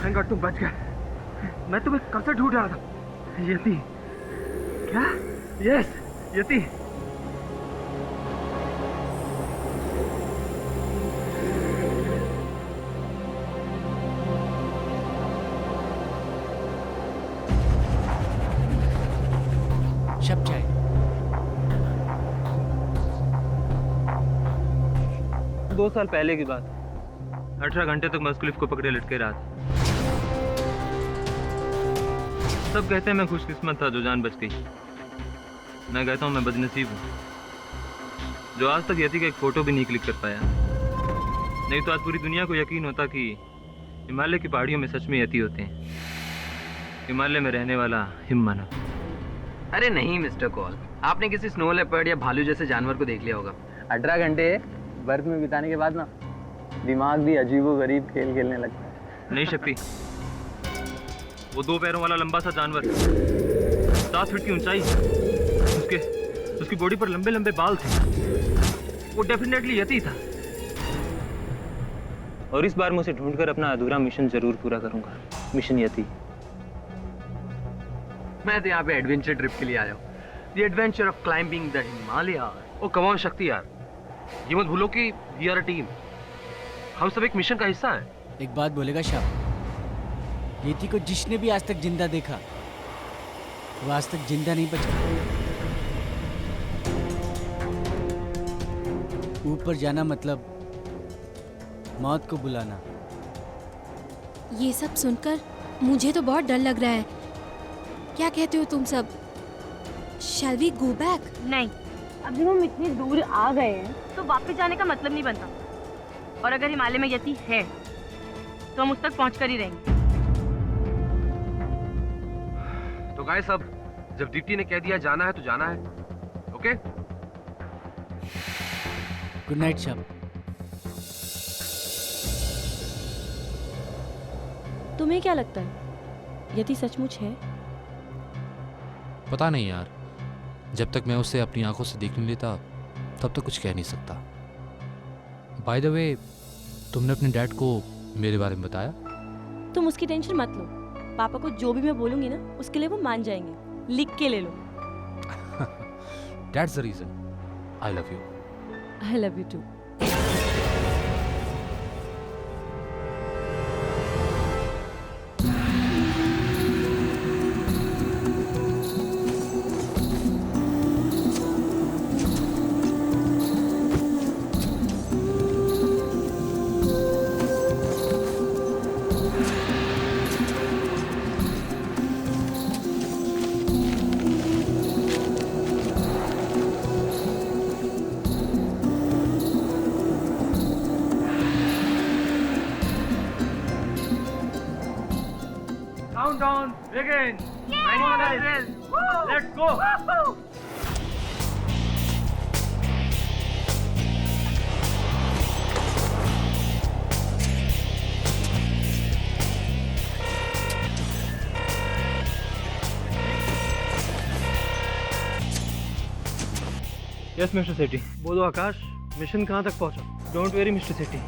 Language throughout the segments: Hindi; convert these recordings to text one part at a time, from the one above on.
थैंक गॉड तुम बच गए। मैं तुम्हें कब से ढूंढ रहा था। यति। क्या? यस, यति। शब जाए। 2 साल पहले की बात। 18 घंटे तक मैं उस क्लिफ को पकड़े लटके रहा था। सब कहते हैं मैं खुशकिस्मत था जो जान बच गई। मैं कहता हूँ मैं बदनसीब हूँ जो आज तक यति का एक फोटो भी नहीं क्लिक कर पाया। नहीं तो आज पूरी दुनिया को यकीन होता कि हिमालय की पहाड़ियों में सच में यति होते हैं। हिमालय में रहने वाला हिममानव। अरे नहीं मिस्टर कॉल, आपने किसी स्नो लेपर्ड या भालू जैसे जानवर को देख लिया होगा। 18 घंटे बर्फ में बिताने के बाद ना दिमाग भी अजीबोगरीब खेल खेलने लगता है। नहीं शक्ति, वो 2 पैरों वाला लंबा सा जानवर, 7 फीट की ऊंचाई, उसकी बॉडी पर लंबे लंबे बाल थे। वो डेफिनेटली यति था। और इस बार मैं उसे ढूंढकर अपना अधूरा मिशन जरूर पूरा करूंगा। मिशन यति। मैं तो यहाँ पे एडवेंचर ट्रिप के लिए आया हूँ। The adventure of climbing the Himalaya. Oh come on Shakti यार, ये मत भूलो कि वी आर अ टीम। हम सब एक मिशन का हिस्सा हैं। एक बात बोलेगा शाह, यति को जिसने भी आज तक जिंदा देखा वो आज तक जिंदा नहीं बचा। ऊपर जाना मतलब मौत को बुलाना। ये सब सुनकर मुझे तो बहुत डर लग रहा है। क्या कहते हो तुम सब? Shall we go back? नहीं, अभी हम इतनी दूर आ गए हैं तो वापस जाने का मतलब नहीं बनता। और अगर हिमालय में यति है तो हम उस तक पहुंच कर ही रहेंगे। तो गाइस सब, जब दीप्ति ने कह दिया जाना है तो जाना है। ओके? Good night Shah. तुम्हें क्या लगता है यति सचमुच है? पता नहीं यार, जब तक मैं उसे अपनी आंखों से देख नहीं लेता तब तक कुछ कह नहीं सकता। बाय द वे, तुमने अपने डैड को मेरे बारे में बताया? तुम उसकी टेंशन मत लो। पापा को जो भी मैं बोलूंगी ना उसके लिए वो मान जाएंगे। लिख के ले लो। That's the reason I love you. I love you too. Countdown begins. Come on guys, let's go. Yes mister Sethi. बोलो आकाश, मिशन कहाँ तक पहुँचा? Don't worry mister Sethi,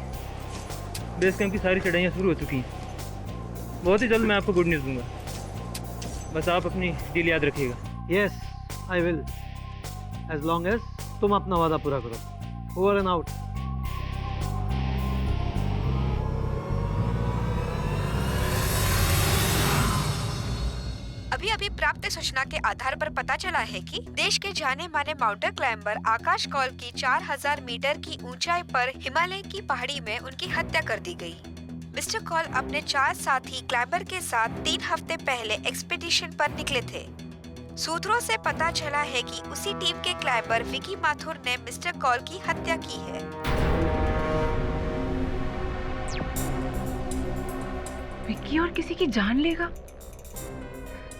base camp की सारी चढ़ाइयाँ शुरू हो चुकी हैं। बहुत ही जल्द मैं आपको गुड न्यूज़ दूंगा। बस आप अपनी डील याद रखिएगा। Yes, I will, as long as तुम अपना वादा पूरा करो। Over and out. अभी प्राप्त सूचना के आधार पर पता चला है कि देश के जाने माने माउंटेन क्लाइंबर आकाश कौल की 4000 मीटर की ऊंचाई पर हिमालय की पहाड़ी में उनकी हत्या कर दी गई। मिस्टर कौल अपने 4 साथी क्लाइंबर के साथ 3 हफ्ते पहले एक्सपीडिशन पर निकले थे। सूत्रों से पता चला है कि उसी टीम के क्लाइंबर विकी माथुर ने मिस्टर कौल की हत्या की है। विकी और किसी की जान लेगा?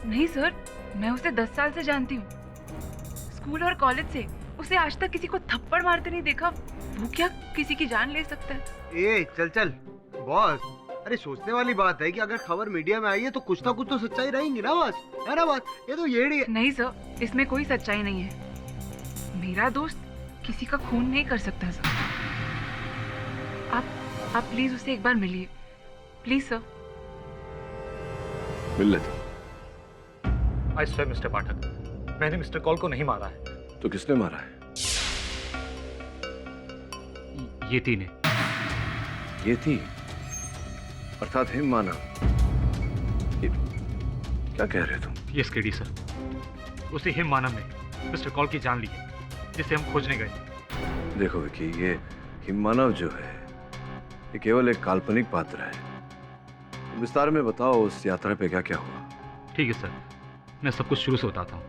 नहीं सर, मैं उसे 10 साल से जानती हूँ। स्कूल और कॉलेज से उसे आज तक किसी को थप्पड़ मारते नहीं देखा। वो क्या किसी की जान ले सकता है? ए चल चल बॉस, अरे सोचने वाली बात है कि अगर खबर मीडिया में आई है तो कुछ ना कुछ तो सच्चाई रहेगी ना बॉस, है ना बॉस? ये तो येड़ी। नहीं सर, इसमें कोई सच्चाई नहीं है। मेरा दोस्त किसी का खून नहीं कर सकता सर। आप प्लीज उसे एक बार मिलिए, प्लीज सर। मिल लेता। आई स्वेयर मिस्टर पाठक, मैंने मिस्टर कॉल को नहीं मारा है। तो किसने मारा है? येती ने। ये थी अर्थात हिम मानव। क्या कह रहे हो तुम? यस केडी सर, उसी हिम मानव ने मिस्टर कॉल की जान ली है, जिसे हम खोजने गए। देखो विकी, ये हिम मानव जो है ये केवल एक काल्पनिक पात्र है। विस्तार में बताओ उस यात्रा पे क्या क्या हुआ। ठीक है सर, मैं सब कुछ शुरू से बताता हूँ।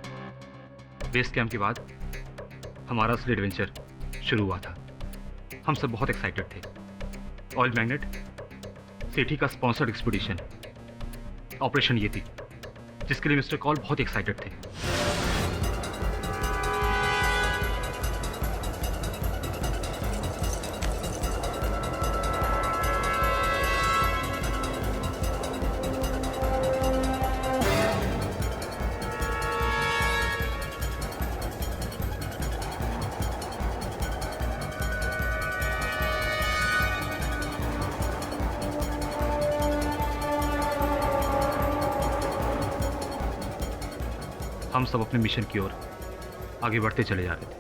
बेस कैंप के बाद हमारा असली एडवेंचर शुरू हुआ था। हम सब बहुत एक्साइटेड थे। ऑयल मैग्नेट सेठी का स्पॉन्सर्ड एक्सपीडिशन ऑपरेशन ये थी, जिसके लिए मिस्टर कॉल बहुत एक्साइटेड थे। हम सब अपने मिशन की ओर आगे बढ़ते चले जा रहे थे।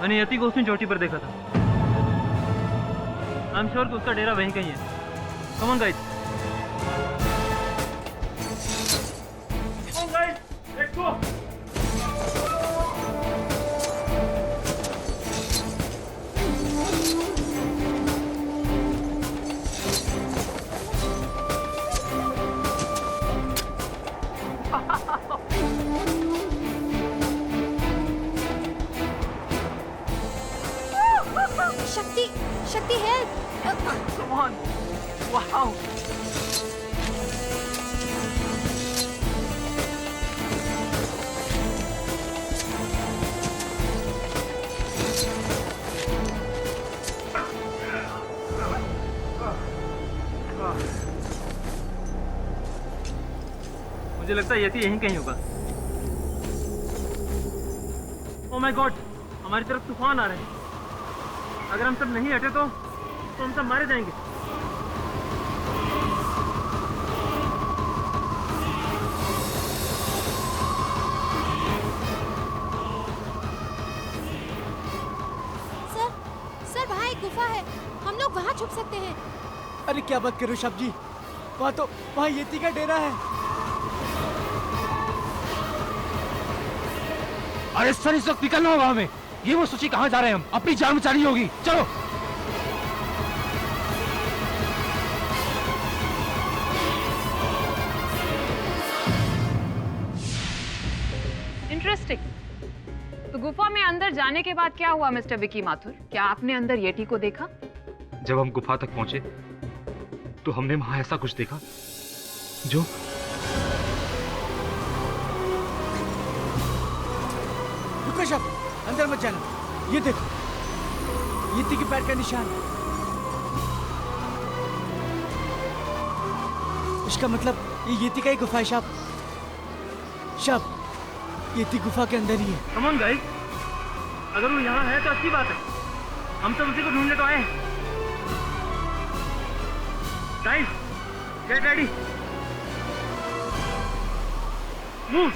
मैंने यति को उसने चोटी पर देखा था। आई एम श्योर कि उसका डेरा वहीं कहीं है। Come on guys. Come on guys, let's go. शक्ति, शक्ति हेल्प! Come on! Wow! मुझे लगता है यति यहीं कहीं होगा। ओह माय गॉड, हमारी तरफ तूफान आ रहे हैं। अगर हम सब नहीं हटे तो हम सब मारे जाएंगे। सर, सर वहाँ एक गुफा है, हम लोग वहाँ छुप सकते हैं। अरे क्या बात करो साहब जी, वहाँ येती का डेरा है। अरे सर, इस वक्त निकलना होगा हमें। ये वो सोची कहाँ जा रहे हैं हम? अपनी जान बचानी होगी, चलो। इंटरेस्टिंग। तो गुफा में अंदर जाने के बाद क्या हुआ मिस्टर विकी माथुर? क्या आपने अंदर येटी को देखा? जब हम गुफा तक पहुंचे तो हमने वहां ऐसा कुछ देखा जो रुको साहब, अंदर मत जाना। ये देखो, येती के पैर का निशान। इसका मतलब ये येती का ही गुफा है साहब। साहब, येती गुफा के अंदर ही है। कम ऑन गाइस, अगर वो यहाँ है तो अच्छी बात है। हम सब उसी को ढूंढने तो आए हैं। Guys, get ready, move.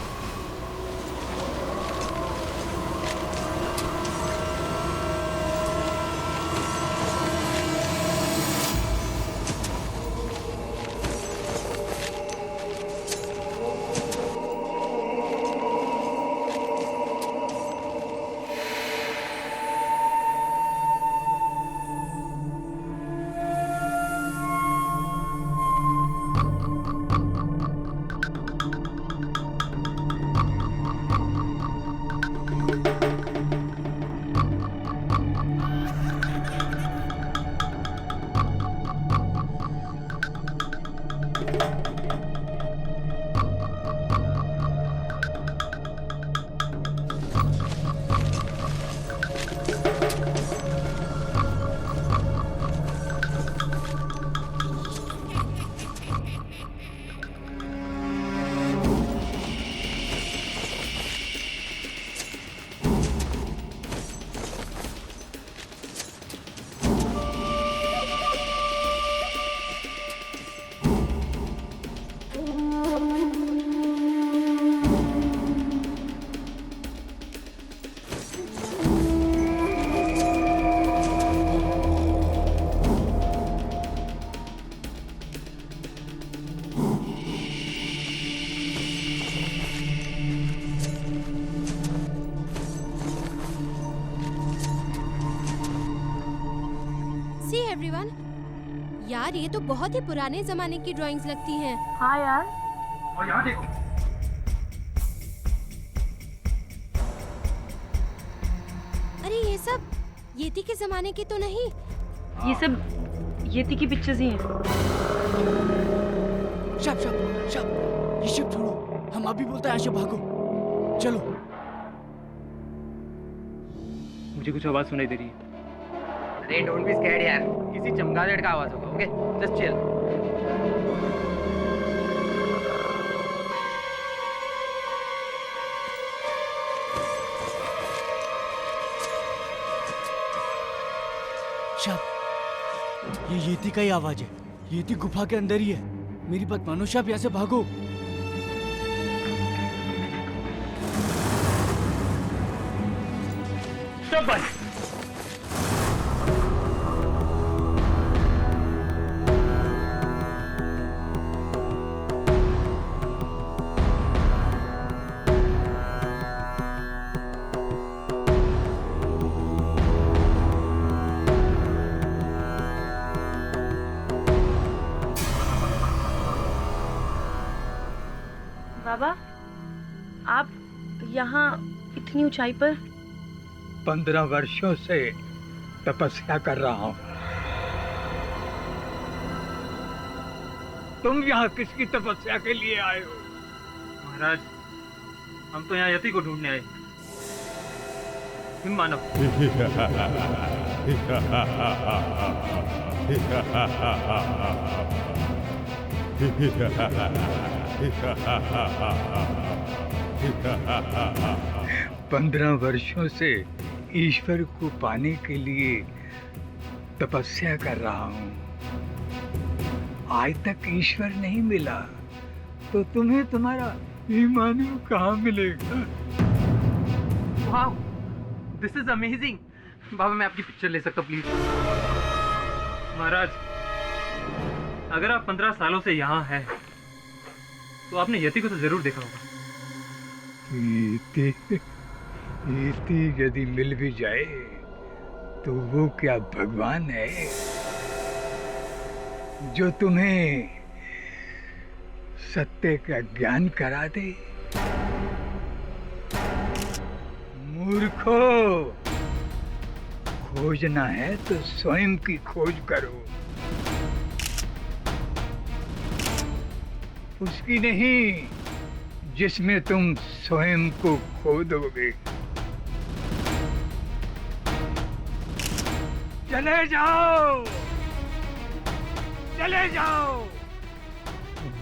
Everyone. यार ये तो बहुत ही पुराने जमाने की ड्राइंग्स लगती हैं। हाँ यार। और यहाँ देखो, अरे ये सब येती के जमाने की तो नहीं? ये सब येती की पिक्चर्स ही हैं। शब शब शब, ये शिप छोड़ो, हम अभी बोलते हैं यहाँ से भागो। चलो। मुझे कुछ आवाज़ सुनाई दे रही है। अरे डोंट बी स्कैर्ड यार, किसी चमगादड़ का आवाज होगा। Okay just chill. शब, ये येती का ही आवाज है। येती गुफा के अंदर ही है। मेरी बात मानो शब, यहाँ से भागो। सब बंद। बाबा, आप यहाँ इतनी ऊंचाई पर? 15 वर्षों से तपस्या कर रहा हूँ। तुम यहाँ किसकी तपस्या के लिए आए हो? महाराज, हम तो यहाँ यति को ढूंढने आए। हिम मानव। पंद्रह वर्षों से ईश्वर को पाने के लिए तपस्या कर रहा हूँ। आज तक ईश्वर नहीं मिला तो तुम्हें तुम्हारा ईमानु कहाँ मिलेगा? Wow, this is amazing. बाबा मैं आपकी पिक्चर ले सकता हूँ प्लीज? महाराज, अगर आप 15 सालों से यहाँ हैं, तो आपने यति को तो जरूर देखा होगा। इति यदि मिल भी जाए तो वो क्या भगवान है जो तुम्हें सत्य का ज्ञान करा दे? मूर्खो, खोजना है तो स्वयं की खोज करो, उसकी नहीं जिसमें तुम स्वयं को खो दोगे। चले जाओ, चले जाओ,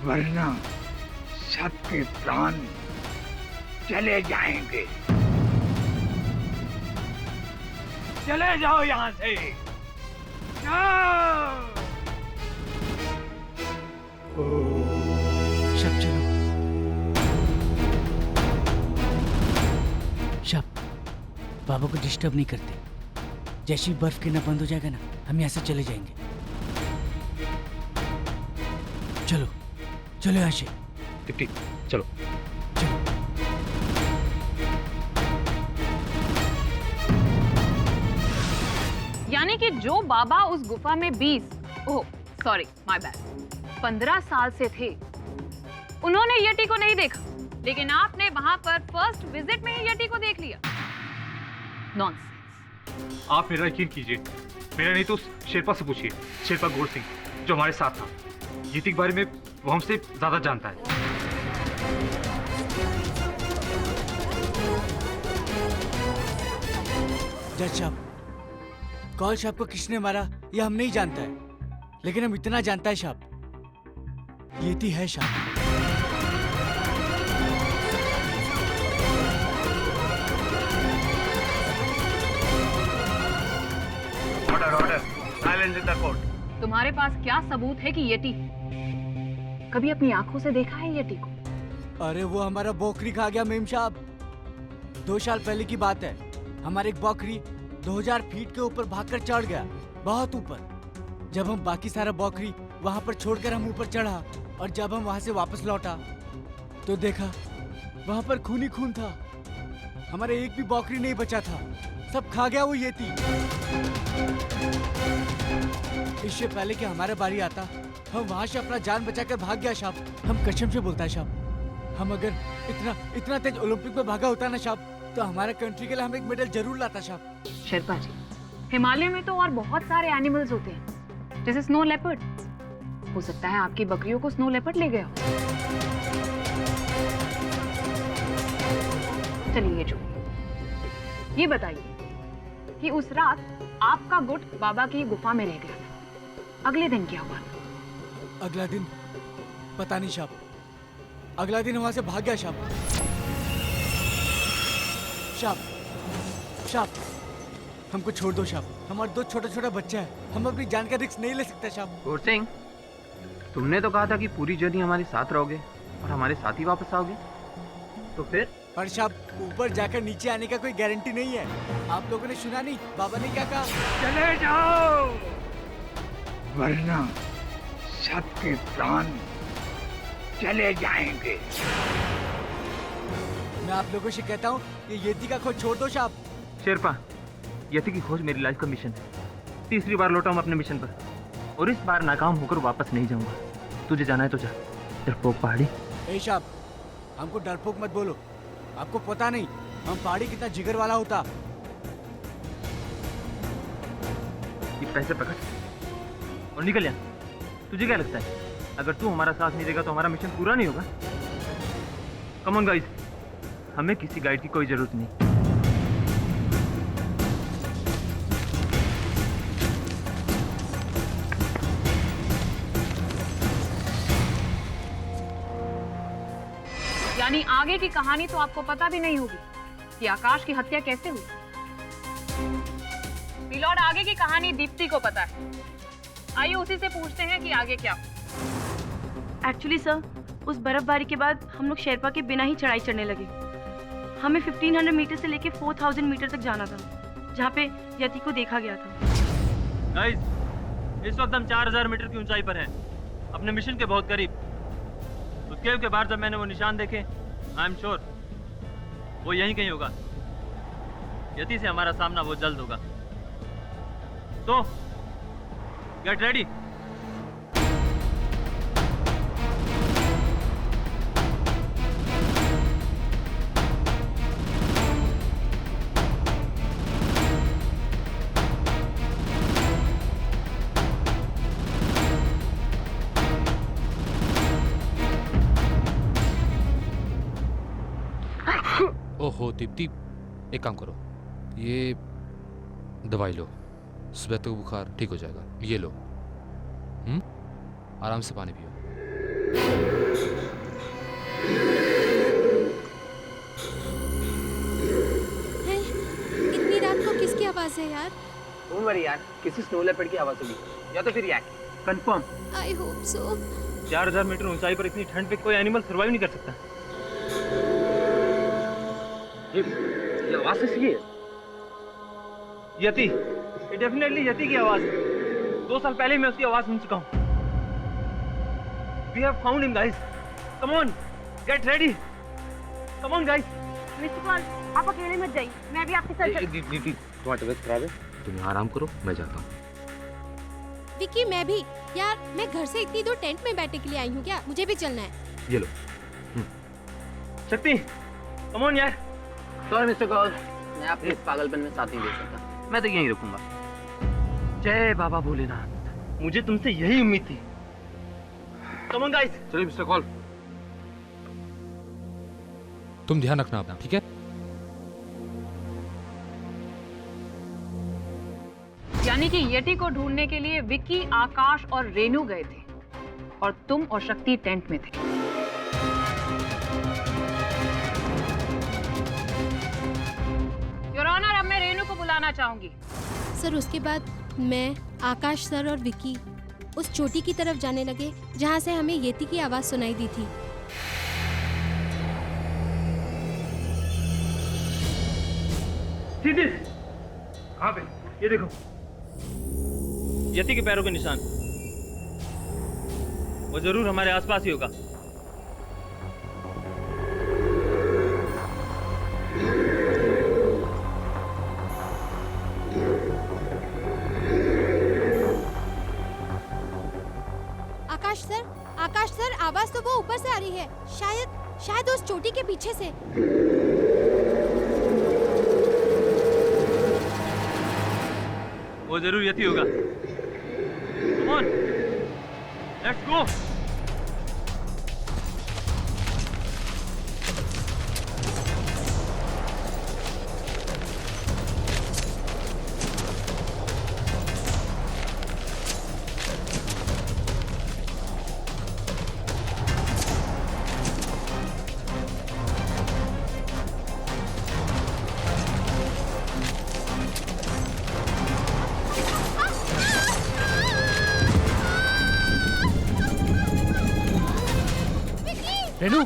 वरना सबके प्राण चले जाएंगे। चले जाओ यहाँ से, जाओ। शब चलो। शब, बाबा को डिस्टर्ब नहीं करते। जैसे ही बर्फ गिरना बंद हो जाएगा ना, हम यहाँ से चले जाएंगे। चलो चलो यहाँ से। टिप्टी चलो। यानी कि जो बाबा उस गुफा में 15 साल से थे, उन्होंने यटी को नहीं देखा, लेकिन आपने वहां पर फर्स्ट विजिट में ही यटी को देख लिया। नॉनसेंस। आप मेरा यकीन कीजिए, मेरा नहीं तो उस शेरपा से पूछिए, शेरपा गोर सिंह जो हमारे साथ था। यति के बारे में वो हमसे ज्यादा जानता है। जज साहब, कौल साहब को किसने मारा ये हम नहीं जानता है, लेकिन हम इतना जानता है साहब, येती है साहब। तुम्हारे पास क्या सबूत है कि येटी? कभी अपनी आंखों से देखा है येटी को? अरे वो हमारा बकरी खा गया मेम साहब। 2 साल पहले की बात है, हमारे एक बकरी 2000 फीट के ऊपर भागकर चढ़ गया, बहुत ऊपर। जब हम बाकी सारा बकरी वहां पर छोड़कर हम ऊपर चढ़ा, और जब हम वहां से वापस लौटा तो देखा वहां पर खून ही खून था। हमारे एक भी बकरी नहीं बचा था, सब खा गया वो येती। इससे पहले कि हमारा बारी आता हम वहाँ से अपना जान बचाकर भाग गया साहब। हम कसम से बोलता है साहब, हम अगर इतना तेज ओलंपिक में भागा होता ना साहब, तो हमारे कंट्री के लिए हम एक मेडल जरूर लाता साहब। शेरपा जी, हिमालय में तो और बहुत सारे एनिमल्स होते हैं, जैसे स्नो लेपर्ड। हो सकता है आपकी बकरियों को स्नो लेपर्ड ले गया हो। चलिए जो, ये बताइए कि उस रात आपका गुट बाबा की गुफा में रह गया था, अगले दिन क्या हुआ? अगला दिन पता नहीं साहब, अगला दिन वहां से भाग गया साहब। साहब हमको छोड़ दो साहब, हमारे 2 छोटे बच्चे हैं, हम अपनी जान का रिस्क नहीं ले सकते साहब। गौर सिंह, तुमने तो कहा था कि पूरी जर्नी हमारे साथ रहोगे और हमारे साथ ही वापस आओगे, तो फिर? पर साहब ऊपर जाकर नीचे आने का कोई गारंटी नहीं है। आप लोगों ने सुना नहीं बाबा ने क्या कहा? चले जाओ, वरना सबके प्राण चले जाएंगे। मैं आप लोगों से कहता हूँ कि यति का खोज छोड़ दो साहब। शेरपा, यति की खोज मेरी लाइफ का मिशन है। तीसरी बार लौटा हूँ अपने मिशन पर, और इस बार नाकाम होकर वापस नहीं जाऊंगा। तुझे जाना है तो जा, डरपोक पहाड़ी। ए साहब, हमको डरपोक मत बोलो, आपको पता नहीं हम पहाड़ी कितना जिगर वाला होता। ये पैसे पकड़ और निकल यहाँ। तुझे क्या लगता है अगर तू हमारा साथ नहीं देगा तो हमारा मिशन पूरा नहीं होगा? कम ऑन गाइस, हमें किसी गाइड की कोई जरूरत नहीं। यानी आगे की कहानी तो आपको पता भी नहीं होगी कि आकाश की हत्या कैसे हुई। पिलॉट, आगे की कहानी दीप्ति को पता है, आइए उसी से पूछते हैं कि आगे क्या। एक्चुअली सर, उस बर्फबारी के बाद हम लोग शेरपा के बिना ही चढ़ाई चढ़ने लगे। हमें 1500 मीटर से लेके 4000 मीटर तक जाना था, जहाँ पे यति को देखा गया था। गाइस, इस वक्त हम 4000 मीटर की ऊंचाई पर हैं, अपने मिशन के बहुत करीब। उस केव के बाहर जब मैंने वो निशान देखे, आई एम श्योर वो यहीं कहीं होगा। यति से हमारा सामना वो जल्द होगा, तो गेट रेडी। ओहो दीप्ति, एक काम करो, ये दवाई लो, सुबह तक बुखार ठीक हो जाएगा। ये लो, आराम से पानी पियो। इतनी रात को किसकी आवाज है यार? डोंट वरी यार, किसी स्नो लेपर्ड की आवाज होगी या तो फिर yak. Confirm. I hope so. 4000 metre ऊंचाई पर इतनी ठंड पे कोई एनिमल सर्वाइव नहीं कर सकता। ये आवाज किसकी है? यति, ये डेफिनेटली यति की आवाज है। 2 साल पहले मैं उसकी आवाज सुन चुका हूँ। We have found him, guys. Come on, get ready. Come on, guys. Mister Paul, आप अकेले मत जाइए, मैं भी आपके साथ। दीदी, तुम्हारी तबीयत खराब है, तुम आराम करो, मैं जाता हूँ। विकी, मैं भी यार, मैं घर से इतनी दूर टेंट में बैठने के लिए आई हूँ क्या? मुझे भी चलना है। ये लो। शक्ति, come on यार। सॉरी मिस्टर कौल, मैं आपके इस पागलपन में साथ नहीं दे सकता। मैं तो यहीं रुकूंगा। जय बाबा भोलेनाथ, मुझे तुमसे यही उम्मीद थी। Come on, guys. चलिए मिस्टर कौल। तुम ध्यान रखना अपना, ठीक है? यानी कि यति को ढूंढने के लिए विक्की, आकाश और रेनू गए थे और तुम और शक्ति टेंट में थे। योर ऑनर, अब मैं रेनू को बुलाना चाहूंगी। सर, उसके बाद मैं, आकाश सर और विकी उस चोटी की तरफ जाने लगे जहाँ से हमें येती की आवाज सुनाई दी थी। कहाँ पे? ये देखो, यति के पैरों के निशान। वो जरूर हमारे आसपास ही होगा। आवाज तो वो ऊपर से आ रही है, शायद उस चोटी के पीछे से। वो जरूर यति होगा। Come on, let's go. Renu,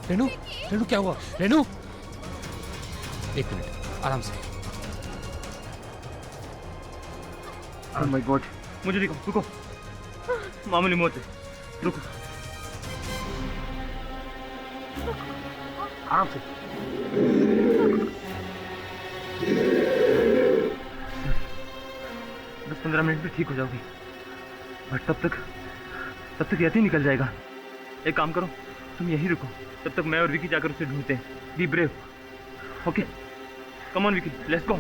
Renu, Renu क्या हुआ? रेनू, एक मिनट, आराम से। Oh my God, मुझे देखो, रुको। मामूली मौत है, रुको। आराम से। बस 15 मिनट में ठीक हो जाओगी, बट तब तक यति निकल जाएगा। एक काम करो, तुम यहीं रुको, तब तक मैं और विकी जाकर उसे ढूंढते हैं। Be brave, okay? Come on Vicky, let's go.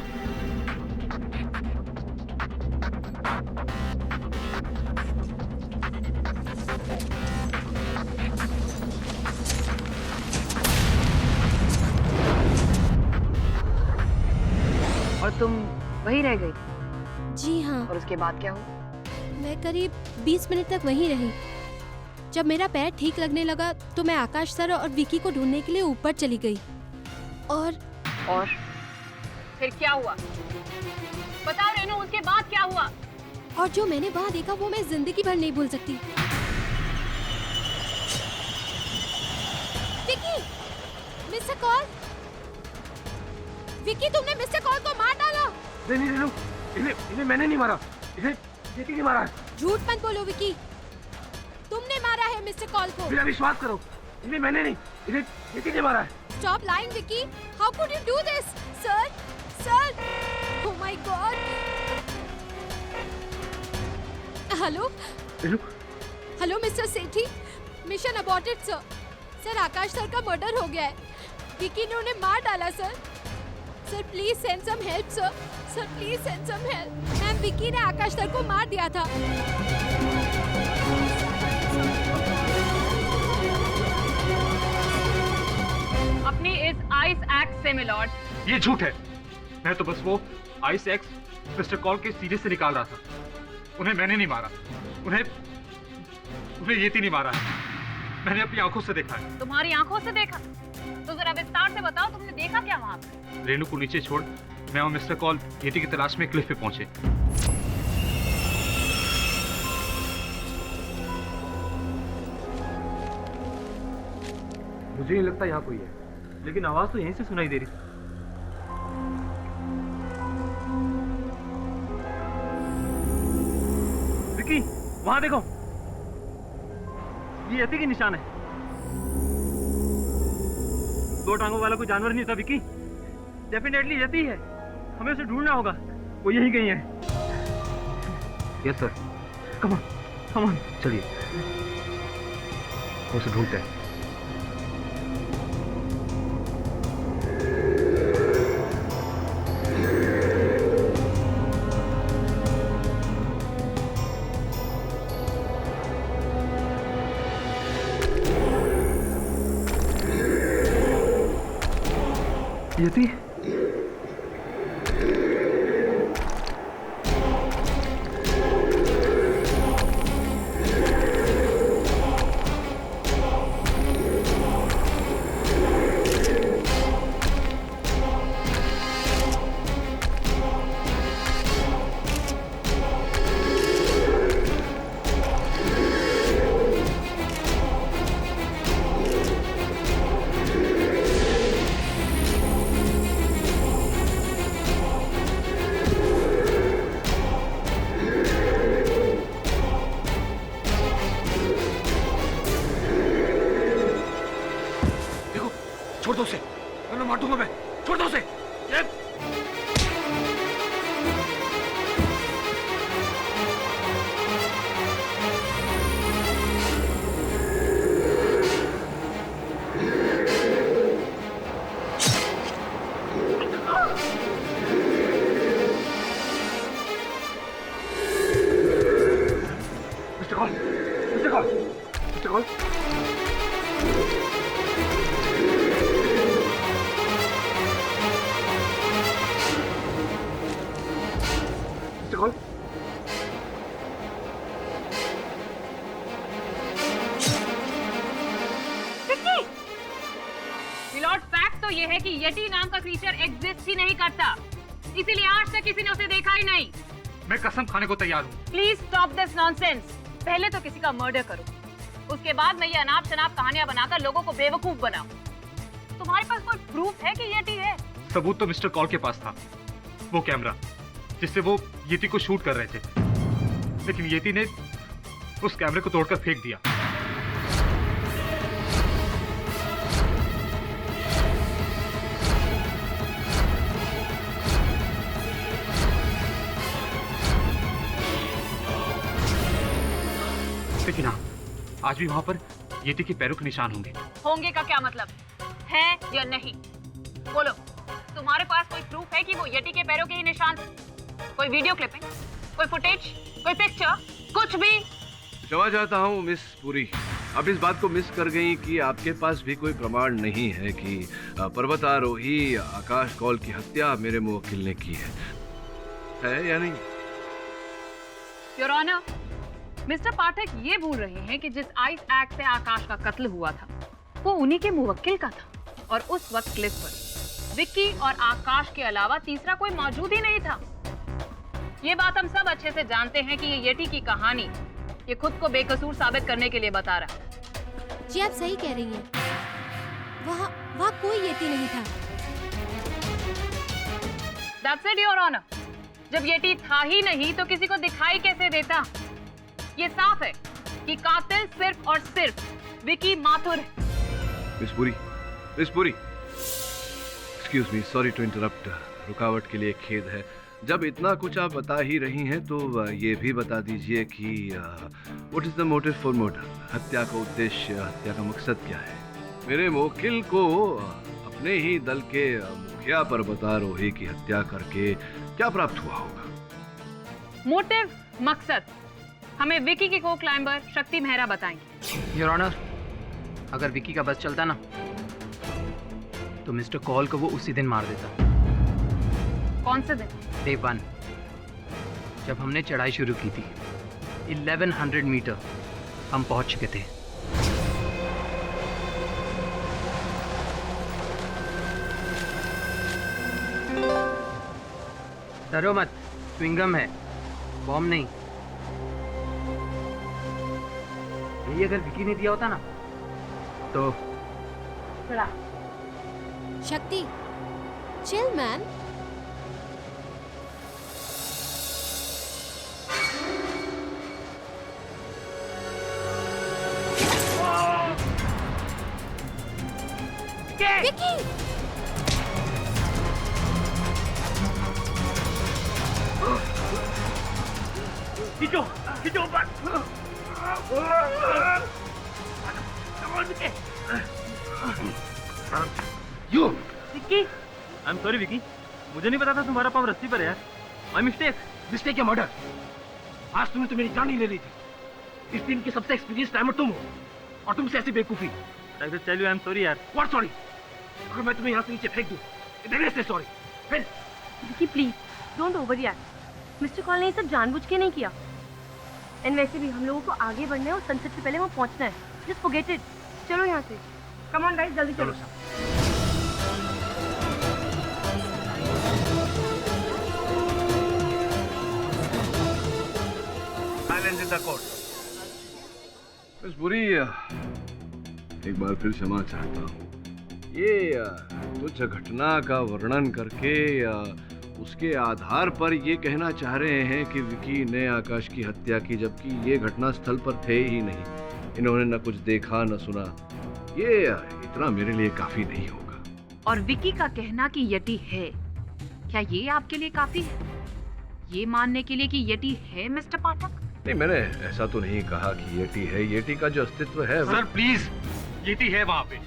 और तुम वहीं रह गई? जी हाँ। और उसके बाद क्या हुआ? मैं करीब 20 मिनट तक वहीं रही। जब मेरा पैर ठीक लगने लगा तो मैं आकाश सर और विकी को ढूंढने के लिए ऊपर चली गई। और फिर क्या हुआ? बताओ रेनू, उसके बाद क्या हुआ? और जो मैंने वहाँ देखा वो मैं जिंदगी भर नहीं भूल सकती। Vicky, mister call. विकी, तुमने मिस्टर कॉल को मार डाला। नहीं रेनू, इन्हें मैंने नहीं मारा, इन्हें यति ने मारा है। झूठ मत बोलो विकी, तुमने मारा है मिस्टर कॉल को। मेरा विश्वास करो, इन्हें मैंने नहीं, इन्हें यति ने मारा है। Stop lying, Vicky. How could you do this, sir? Sir! Oh my God! Hello? Hello, Mr. Sethi. Mission aborted, sir. Sir, Akash sir का मर्डर हो गया है। विकी ने उन्हें मार डाला, sir. Sir, please send some help, sir. Sir, please send some help. Ma'am, Vicky ने आकाश सर को मार दिया था। अपनी इस आइस एक्ट से मिलॉर्ड। ये झूठ है। मैं तो बस वो आइस एक्स मिस्टर कॉल के सीधे से निकाल रहा था। उन्हें मैंने नहीं मारा, उन्हें येती नहीं मारा है। मैंने अपनी आंखों से देखा है। तुम्हारी आंखों से देखा? तो जरा विस्तार से बताओ, तुमने देखा क्या वहाँ पे? रेनू को नीचे छोड़ मैं और मिस्टर कॉल येती की तलाश में क्लिफ पे पहुंचे। मुझे नहीं लगता यहाँ कोई है, लेकिन आवाज तो यहीं से सुनाई दे रही। विकी, वहां देखो, ये यति के निशान है। दो टांगों वाला कोई जानवर नहीं था विकी, डेफिनेटली यति है। हमें उसे ढूंढना होगा, वो यहीं कहीं है। Yes sir. कम ऑन, चलिए उसे ढूंढते हैं। यति, छोड़ दो उसे, वरना मार दूंगा मैं। छोड़ दो उसे। तो ये है कि यटी नाम का क्रीचर एग्जिस्ट ही नहीं करता, इसीलिए आज तक किसी ने उसे देखा ही नहीं। मैं कसम खाने को तैयार हूँ। Please stop this nonsense. पहले तो किसी का मर्डर करो, उसके बाद मैं ये अनाप शनाप कहानियां बनाकर लोगों को बेवकूफ बनाऊं। तुम्हारे पास कोई प्रूफ है कि यटी है? सबूत तो मिस्टर कॉल के पास था, वो कैमरा जिससे वो येती को शूट कर रहे थे, लेकिन येती ने उस कैमरे को तोड़कर फेंक दिया। लेकिन हाँ, आज भी वहां पर येती के पैरों के निशान होंगे। होंगे का क्या मतलब है या नहीं? बोलो, तुम्हारे पास कोई प्रूफ है कि वो यटी के पैरों के ही निशान थे? कोई वीडियो क्लिपिंग, कोई फुटेज, कोई पिक्चर, कुछ भी? क्षमा चाहता हूँ मिस पुरी, आप इस बात को मिस कर गई कि आपके पास भी कोई प्रमाण नहीं है कि पर्वतारोही आकाश कौल की हत्या मेरे मुवक्किल ने की है या नहीं? योर ऑनर, मिस्टर पाठक ये भूल रहे हैं कि जिस आइस एक्ट से आकाश का कत्ल हुआ था वो उन्हीं के मुवक्किल का था, और उस वक्त क्लिफ पर विक्की और आकाश के अलावा तीसरा कोई मौजूद ही नहीं था। ये बात हम सब अच्छे से जानते हैं कि ये येटी की कहानी ये खुद को बेकसूर साबित करने के लिए बता रहा है। जी आप सही कह रही हैं, वहाँ कोई येटी नहीं था। That's it, your honour. जब येटी था ही नहीं तो किसी को दिखाई कैसे देता? ये साफ है कि कातिल सिर्फ और सिर्फ विकी माथुर है। Miss Puri, excuse me, sorry to interrupt, रुकावट के लिए खेद है। जब इतना कुछ आप बता ही रही हैं तो ये भी बता दीजिए कि what is the motive for murder? हत्या का उद्देश्य, हत्या का मकसद क्या है? मेरे मुवक्किल को अपने ही दल के मुखिया पर्वतारोही की हत्या करके क्या प्राप्त हुआ होगा? मोटिव, मकसद हमें विकी के को क्लाइंबर शक्ति मेहरा बताएंगे। योर ऑनर, अगर विकी का बस चलता ना तो मिस्टर कॉल को वो उसी दिन मार देता। कौन से दिन? डे 1, जब हमने चढ़ाई शुरू की थी। 1100 मीटर हम पहुंच चुके थे। डरो मत, च्युइंगम है, बॉम्ब नहीं। ये अगर विकी ने दिया होता ना तो शक्ति, चिल मैन। विकी! खींचो, खींचो ऊपर। You! Vicky! I'm sorry Vicky, मुझे नहीं पता था तुम्हारा पाँव रस्सी पर है यार। My mistake. मिस्टेक या मर्डर? आज तुमने तो मेरी जान ही ले ली थी। इस दिन की सबसे एक्सपीरियंस टाइमर तुम हो, और तुमसे ऐसी बेवकूफी। I will tell you I'm sorry यार। What sorry? अगर मैं तुम्हें यहाँ से नीचे फेंक दूँ, then I say sorry. फिर? Vicky please, don't overreact. Mister call ने ये सब जानबूझ के नहीं किया। एंड वैसे भी हम लोगों को आगे बढ़ना है और सनसेट से पहले वहाँ पहुँचना है। Just forget it. चलो यहाँ से। कम ऑन गाइस, जल्दी चलो। Silence in the court. Miss Puri, एक बार फिर क्षमा चाहता हूँ। ये तुच्छ घटना का वर्णन करके उसके आधार पर ये कहना चाह रहे हैं कि विकी ने आकाश की हत्या की, जबकि ये घटना स्थल पर थे ही नहीं। इन्होंने न कुछ देखा न सुना। ये इतना मेरे लिए काफी नहीं होगा। और विकी का कहना कि यटी है, क्या ये आपके लिए काफी है? ये मानने के लिए कि यटी है मिस्टर पाठक? नहीं, मैंने ऐसा तो नहीं कहा कि येटी है। येटी का जो अस्तित्व है सर प्लीज, येटी है वहाँ पे,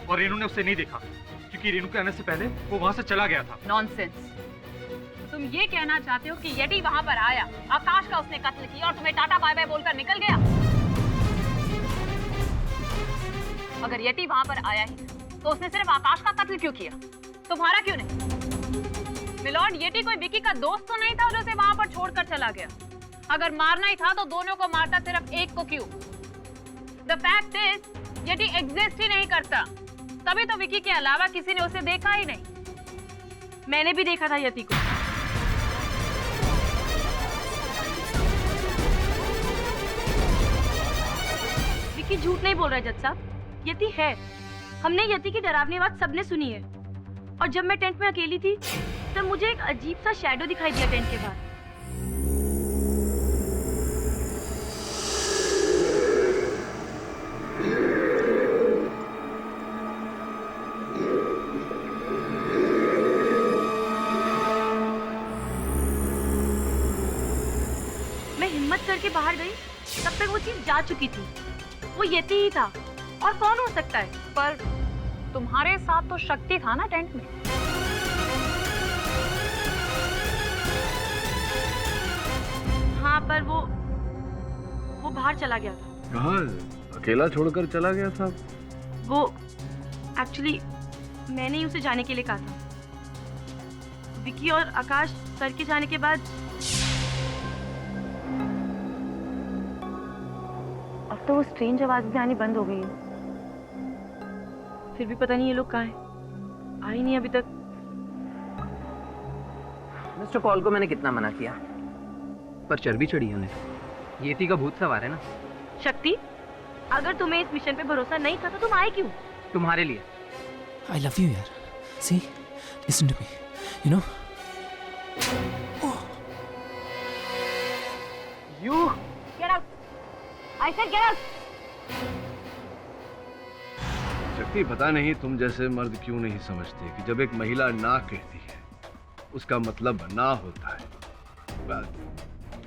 और रेनू ने उसे नहीं देखा क्योंकि रेनू के आने से पहले वो वहाँ से चला गया था। नॉनसेंस। तुम ये कहना चाहते हो कि यटी वहाँ पर आया, आकाश का उसने कत्ल किया और तुम्हें टाटा बाय बाय बोलकर निकल गया? अगर यटी वहाँ पर आया ही तो उसने सिर्फ आकाश का कत्ल क्यों किया, तुम्हारा क्यों नहीं? मिलॉर्ड, येटी कोई विकी का दोस्त तो नहीं था जो उसे वहाँ पर छोड़कर चला गया। अगर मारना ही था तो दोनों को मारता, सिर्फ एक को क्यों? The fact is, yeti exist ही नहीं करता। तभी तो विकी के अलावा किसी ने उसे देखा ही नहीं। मैंने भी देखा था यति को। विकी झूठ नहीं बोल रहा है जज साहब, यति है। हमने यति की डरावनी बात सबने सुनी है। और जब मैं टेंट में अकेली थी तब मुझे एक अजीब सा शैडो दिखाई दिया टेंट के बाहर। मैं हिम्मत करके बाहर गई, तब तक वो चीज जा चुकी थी। वो यति ही था, और कौन हो सकता है? पर तुम्हारे साथ तो शक्ति था ना टेंट में। हाँ, पर वो बाहर चला गया था। कहाँ? अकेला छोड़कर चला गया था? वो एक्चुअली मैंने ही उसे जाने के लिए कहा था। विकी और आकाश सर के जाने के बाद अब तो वो स्ट्रेंज आवाज भी आनी बंद हो गई है। फिर भी पता नहीं ये लोग कहाँ हैं। आए नहीं अभी तक। मिस्टर पॉल को मैंने कितना मना किया, पर चर्बी चढ़ी है उन्हें। येती का भूत सवार है ना। शक्ति, अगर तुम्हें इस मिशन पे भरोसा नहीं था तो तुम आए क्यों? तुम्हारे लिए। I love you यार। See, listen to me. You know? You get out. I said get out. शक्ति, पता नहीं तुम जैसे मर्द क्यों नहीं समझते कि जब एक महिला ना कहती है उसका मतलब ना होता है।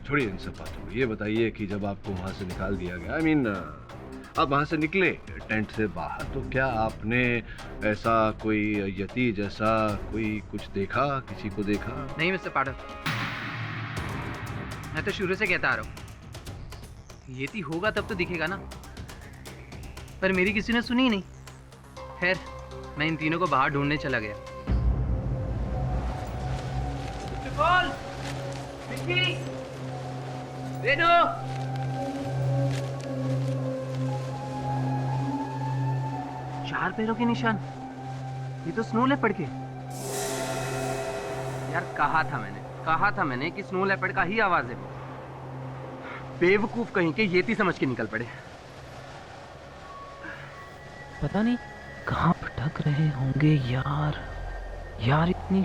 छोड़िए इन सब बातों को। ये बताइए कि जब आपको वहां से निकाल दिया गया, I mean, आप वहां से निकले टेंट से बाहर, तो क्या आपने ऐसा कोई यति जैसा कोई कुछ देखा, किसी को देखा? नहीं मिस्टर पाठक, मैं तो शुरू से कहता आ रहा हूँ, येती होगा तब तो दिखेगा ना। पर मेरी किसी ने सुनी ही नहीं। खैर, मैं इन तीनों को बाहर ढूंढने चला गया। चार पैरों के निशान, ये तो स्नो लेपर्ड के। यार कहा था मैंने कि स्नो लेपर्ड का ही आवाज है। बेवकूफ कहीं के येती समझ के निकल पड़े। पता नहीं कहाँ भटक रहे होंगे यार इतनी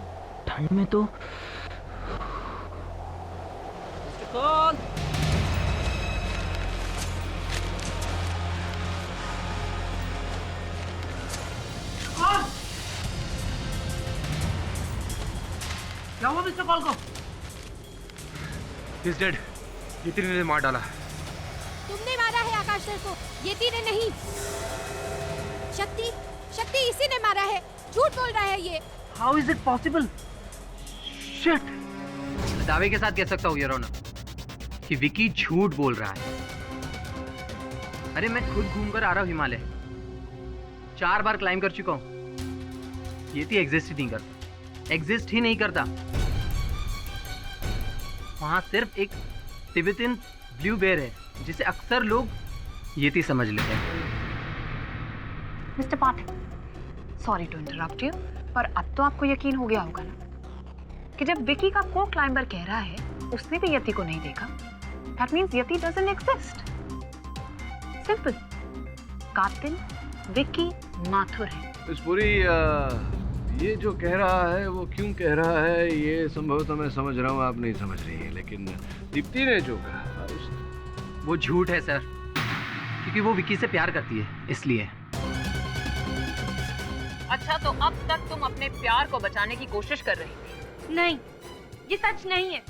ठंड में तो। क्या हुआ मिस्टर पॉल को? He's dead. येती ने मार डाला। तुमने मारा है आकाश सर को, येती ने नहीं। शक्ति इसी ने मारा है। झूठ बोल रहा है ये। How is it possible? Shit! दावे के साथ कह सकता हूँ योर ऑनर कि विकी झूठ बोल रहा है। अरे मैं खुद घूमकर आ रहा हूँ हिमालय, 4 बार क्लाइम कर चुका हूँ। येती एग्जिस्ट ही नहीं करता। वहां सिर्फ एक तिब्बतन ब्लू बेयर है जिसे अक्सर लोग येती समझ लेते हैं। Mister Pathak, sorry to interrupt you, पर अब तो आपको यकीन हो गया होगा ना कि जब विकी का को क्लाइंबर कह रहा है उसने भी यति को नहीं देखा, that means yeti doesn't exist. Simple. कातिल विकी माथुर है। इस पूरी ये जो कह रहा है वो क्यों कह रहा है ये संभवतः मैं समझ रहा हूँ, आप नहीं समझ रही है, लेकिन दीप्ति ने जो कहा वो झूठ है सर, क्योंकि वो विकी से प्यार करती है इसलिए। अच्छा, तो अब तक तुम अपने प्यार को बचाने की कोशिश कर रही थी? नहीं, ये सच नहीं है।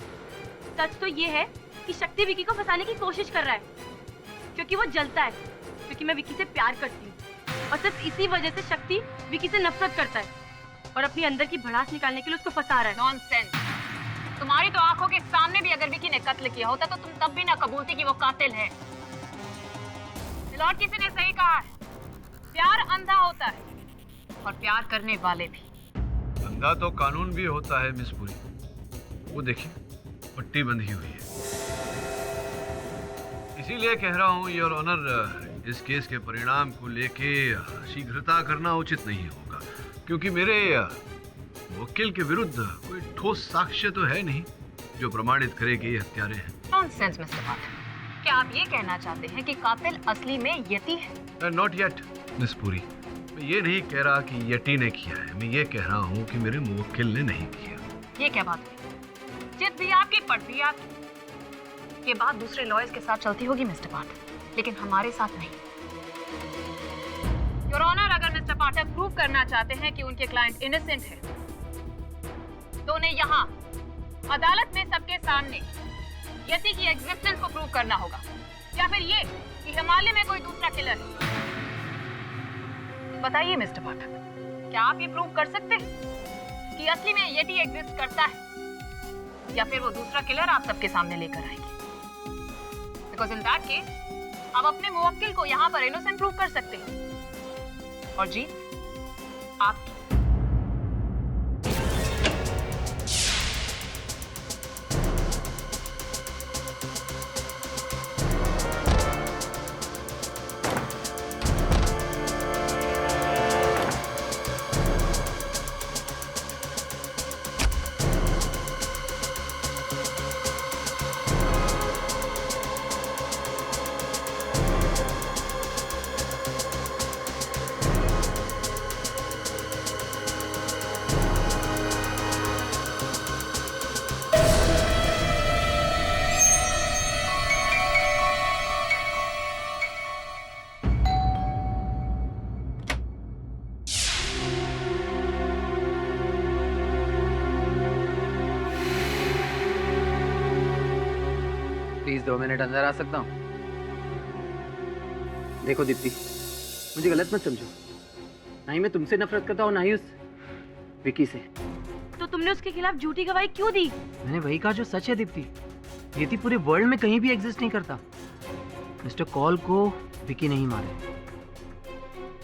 सच तो ये है कि शक्ति विकी को फंसाने की कोशिश कर रहा है, क्योंकि वो जलता है, क्योंकि मैं विकी से प्यार करती हूँ। और सिर्फ इसी वजह से शक्ति विकी से नफरत करता है और अपनी अंदर की भड़ास निकालने के लिए उसको फंसा रहा है। नॉनसेंस। तुम्हारी तो आंखों के सामने भी अगर विकी ने कत्ल किया होता तो तुम तब भी ना कबूलती कि वो कातिल है। लॉर्ड किसी ने सही कहा है, प्यार अंधा होता है और प्यार करने वाले भी। अंधा तो कानून भी होता है मिस पुरी, वो देखिए पट्टी बंधी हुई है। इसीलिए कह रहा हूँ योर ऑनर, इस केस के परिणाम को लेके शीघ्रता करना उचित नहीं होगा, क्योंकि मेरे वकील के विरुद्ध कोई ठोस साक्ष्य तो है नहीं जो प्रमाणित करे कि ये हत्यारे हैं। नॉनसेंस मिस्टर पाठक, क्या आप ये कहना चाहते हैं कि कातिल असली में यति है? Not yet miss Puri. मैं ये नहीं कह रहा कि यति ने किया है, मैं ये कह रहा हूँ कि मेरे मुवक्किल ने नहीं किया। ये क्या बात हुई? जिद भी आपकी, पट भी आपकी। ये बात दूसरे लॉयर्स के साथ चलती होगी मिस्टर पाठक, लेकिन हमारे साथ नहीं। योर ऑनर, अगर मिस्टर पाठक प्रूव करना चाहते हैं कि उनके क्लाइंट इनोसेंट है, तो उन्हें यहाँ अदालत में सबके सामने यति की एग्जिस्टेंस को प्रूव करना होगा, या फिर ये कि हिमालय में कोई दूसरा किलर है। बताइए मिस्टर पाठक, क्या आप ये प्रूव कर सकते हैं कि असली में यति एग्जिस्ट करता है, या फिर वो दूसरा किलर आप सबके सामने लेकर आएंगे? बिकॉज इन दैट केस आप अपने मुवक्किल को यहाँ पर इनोसेंट प्रूव कर सकते हैं, और जीत आपकी। प्लीज 2 मिनट अंदर आ सकता हूँ? देखो दीप्ति, मुझे गलत मत समझो। ना ही मैं तुमसे नफरत करता हूँ, ना ही उस विकी से। तो तुमने उसके खिलाफ झूठी गवाही क्यों दी? मैंने वही कहा जो सच है दीप्ति। यति पूरे वर्ल्ड में कहीं भी एग्जिस्ट नहीं करता। मिस्टर कॉल को विकी नहीं मारे,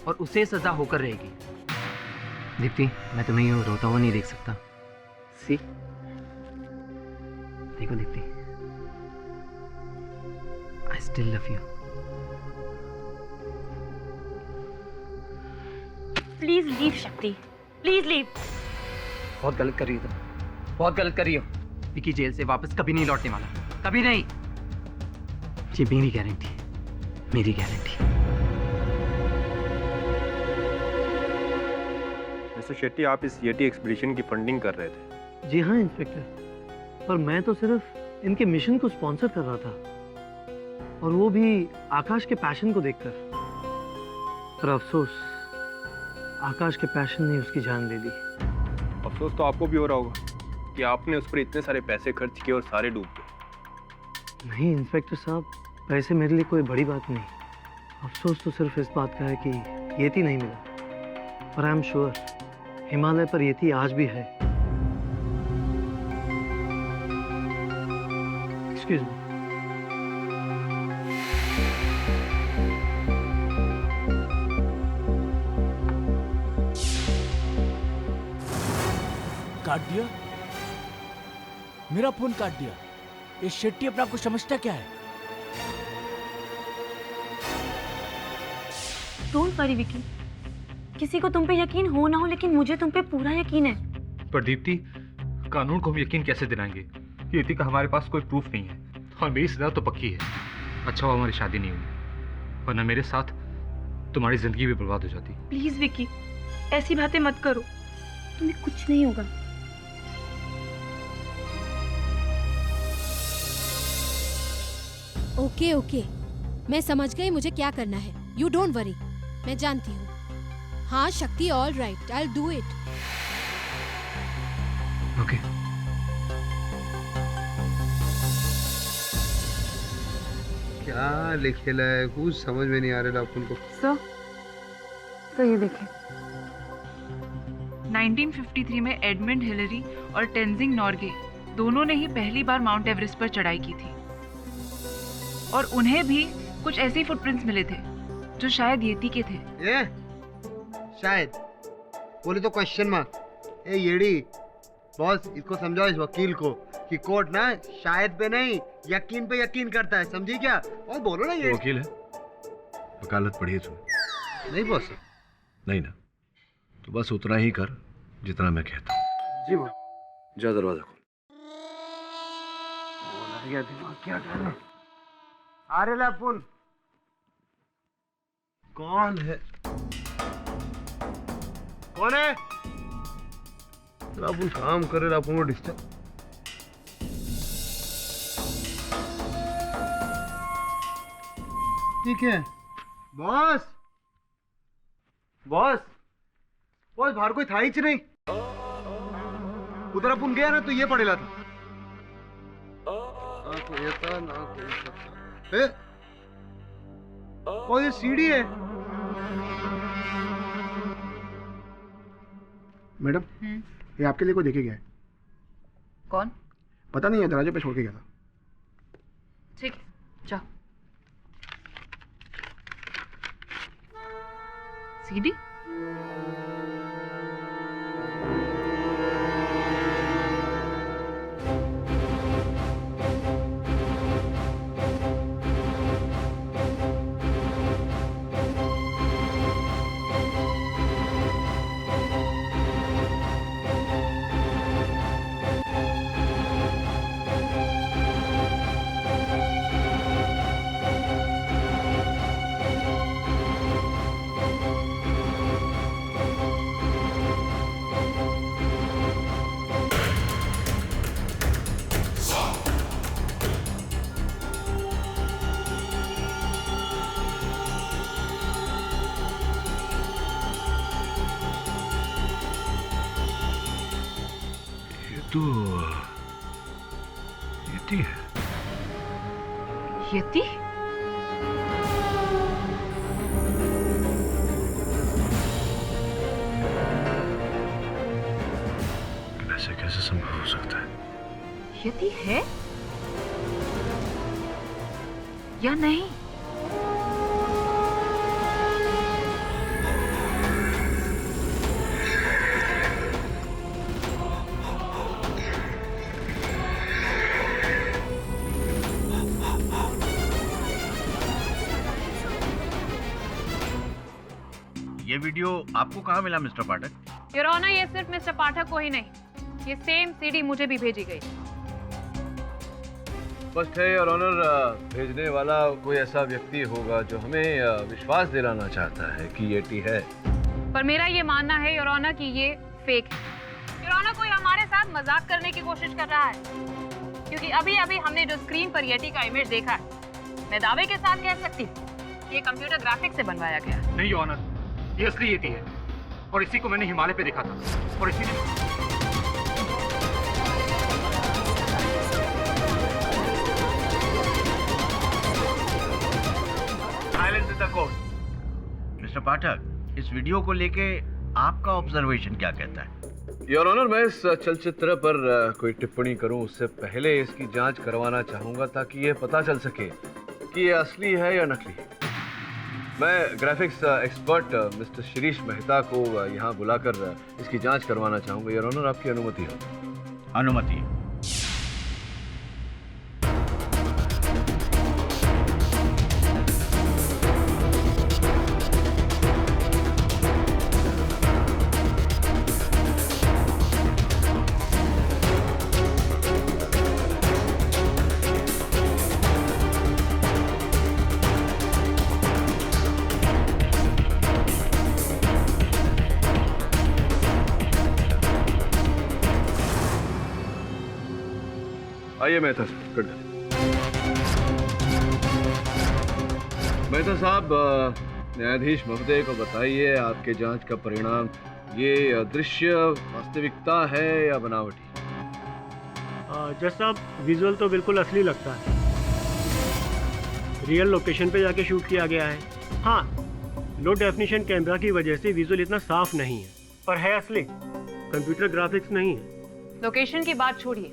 और उसे सजा होकर रहेगी। दीप्ति, मैं तुम्हें यूं रोता हुआ नहीं देख सकता। सी, देखो Deepti, I still love you. Please leave शक्ति, प्लीज लीव। बहुत गलत कर रही हो तुम, बहुत गलत कर रही हो। विकी जेल से वापस कभी नहीं लौटने वाला, कभी नहीं। ये मेरी गारंटी, मेरी गारंटी। मिस्टर शेट्टी, आप इस येटी एक्सपीडिशन की फंडिंग कर रहे थे? जी हाँ इंस्पेक्टर, पर मैं तो सिर्फ इनके मिशन को स्पॉन्सर कर रहा था, और वो भी आकाश के पैशन को देखकर। पर अफसोस, आकाश के पैशन ने उसकी जान ले ली। अफसोस तो आपको भी हो रहा होगा कि आपने उस पर इतने सारे पैसे खर्च किए और सारे डूब गए। नहीं इंस्पेक्टर साहब, पैसे मेरे लिए कोई बड़ी बात नहीं। अफसोस तो सिर्फ इस बात का है कि येती नहीं मिला। पर आई एम श्योर हिमालय पर येती आज भी है। Excuse me. काट दिया, मेरा फोन काट दिया। ये शेट्टी अपना आपको समझता क्या है? डोंट वरी विकी, किसी को तुम पे यकीन हो ना हो, लेकिन मुझे तुम पे पूरा यकीन है। पर दीप्ति, कानून को हम यकीन कैसे दिलाएंगे? यति का हमारे पास कोई प्रूफ नहीं है, और मेरी सजा तो पक्की है। अच्छा हुआ हमारी शादी नहीं हुई, वरना मेरे साथ तुम्हारी जिंदगी भी बर्बाद हो जाती। प्लीज विकी, ऐसी बातें मत करो, तुम्हें कुछ नहीं होगा। ओके ओके, मैं समझ गई मुझे क्या करना है। यू डोंट वरी, मैं जानती हूँ। हाँ शक्ति, all right, I will do it. Okay. क्या लिखेला है, कुछ समझ में नहीं आ रहा अपन को। सर ये देखें, 1953 में एडमंड हिलरी और टेंजिंग नॉर्गे दोनों ने ही पहली बार माउंट एवरेस्ट पर चढ़ाई की थी, और उन्हें भी कुछ ऐसे फुटप्रिंट्स मिले थे जो शायद येती के थे। ये शायद बोले तो क्वेश्चन मार्क। ए येड़ी बॉस, इसको समझाओ इस वकील को कि कोर्ट ना शायद पे नहीं यकीन पे यकीन करता है, समझी क्या? और बोलो ना ये वकील है, वकालत पढ़ी है तुमने? नहीं बॉस। नहीं ना, तो बस उतना ही कर जितना मैं कहता हूँ। जी बॉस। जा दरवाजा खोल। गया दिमाग क्या करने। आ रहे ला फोन। कौन है? कौन है? अपन काम करे रहा, अपन को डिस्टर्ब। ठीक है बॉस। बॉस बॉस बाहर कोई था ही नहीं। उधर अपन गया ना तो ये पड़ेला था। ना कोई था ना कोई। और ये सीढ़ी है। मैडम ये आपके लिए कोई देखे गया है? कौन? पता नहीं है, दरवाजे पे छोड़ के गया था। ठीक है जाओ। सीडी? तो यति है। यति? ऐसे कैसे संभव हो सकता है? यति है या नहीं? ये वीडियो आपको कहाँ मिला मिस्टर पाठक? योर ऑनर, ये सिर्फ मिस्टर पाठक को ही नहीं, ये सेम सीडी मुझे भी भेजी गई। स्पष्ट है और ऑनर, भेजने वाला कोई ऐसा व्यक्ति होगा जो हमें विश्वास दिलाना चाहता है कि ये टी है। पर मेरा ये मानना है योर ऑनर कि ये फेक है। योर ऑनर, कोई हमारे साथ मजाक करने की कोशिश कर रहा है, क्योंकि अभी अभी हमने जो स्क्रीन पर येटी का इमेज देखा है, मैं दावे के साथ कह सकती हूँ ये कंप्यूटर ग्राफिक्स से बनवाया गया। नहीं योर ऑनर, ये असली येती है और इसी को मैंने हिमालय पे देखा था और इसीलिए silence in the court. Mister Pathak, इस वीडियो को लेके आपका ऑब्जर्वेशन क्या कहता है? योर ऑनर, मैं इस चलचित्र पर कोई टिप्पणी करूं उससे पहले इसकी जांच करवाना चाहूंगा ताकि ये पता चल सके कि ये असली है या नकली है। मैं graphics expert mister Shirish Mehta को यहाँ बुलाकर इसकी जांच करवाना चाहूंगा। योर ऑनर, आपकी अनुमति हो? अनुमति। आइए मेहता साहब, न्यायाधीश महोदय को बताइए आपके जांच का परिणाम। ये दृश्य वास्तविकता है या बनावटी? जज साहब, विजुअल तो बिल्कुल असली लगता है। रियल लोकेशन पे जाके शूट किया गया है। हाँ, लो डेफिनेशन कैमरा की वजह से विजुअल इतना साफ नहीं है, पर है असली। कंप्यूटर ग्राफिक्स नहीं है। लोकेशन की बात छोड़िए,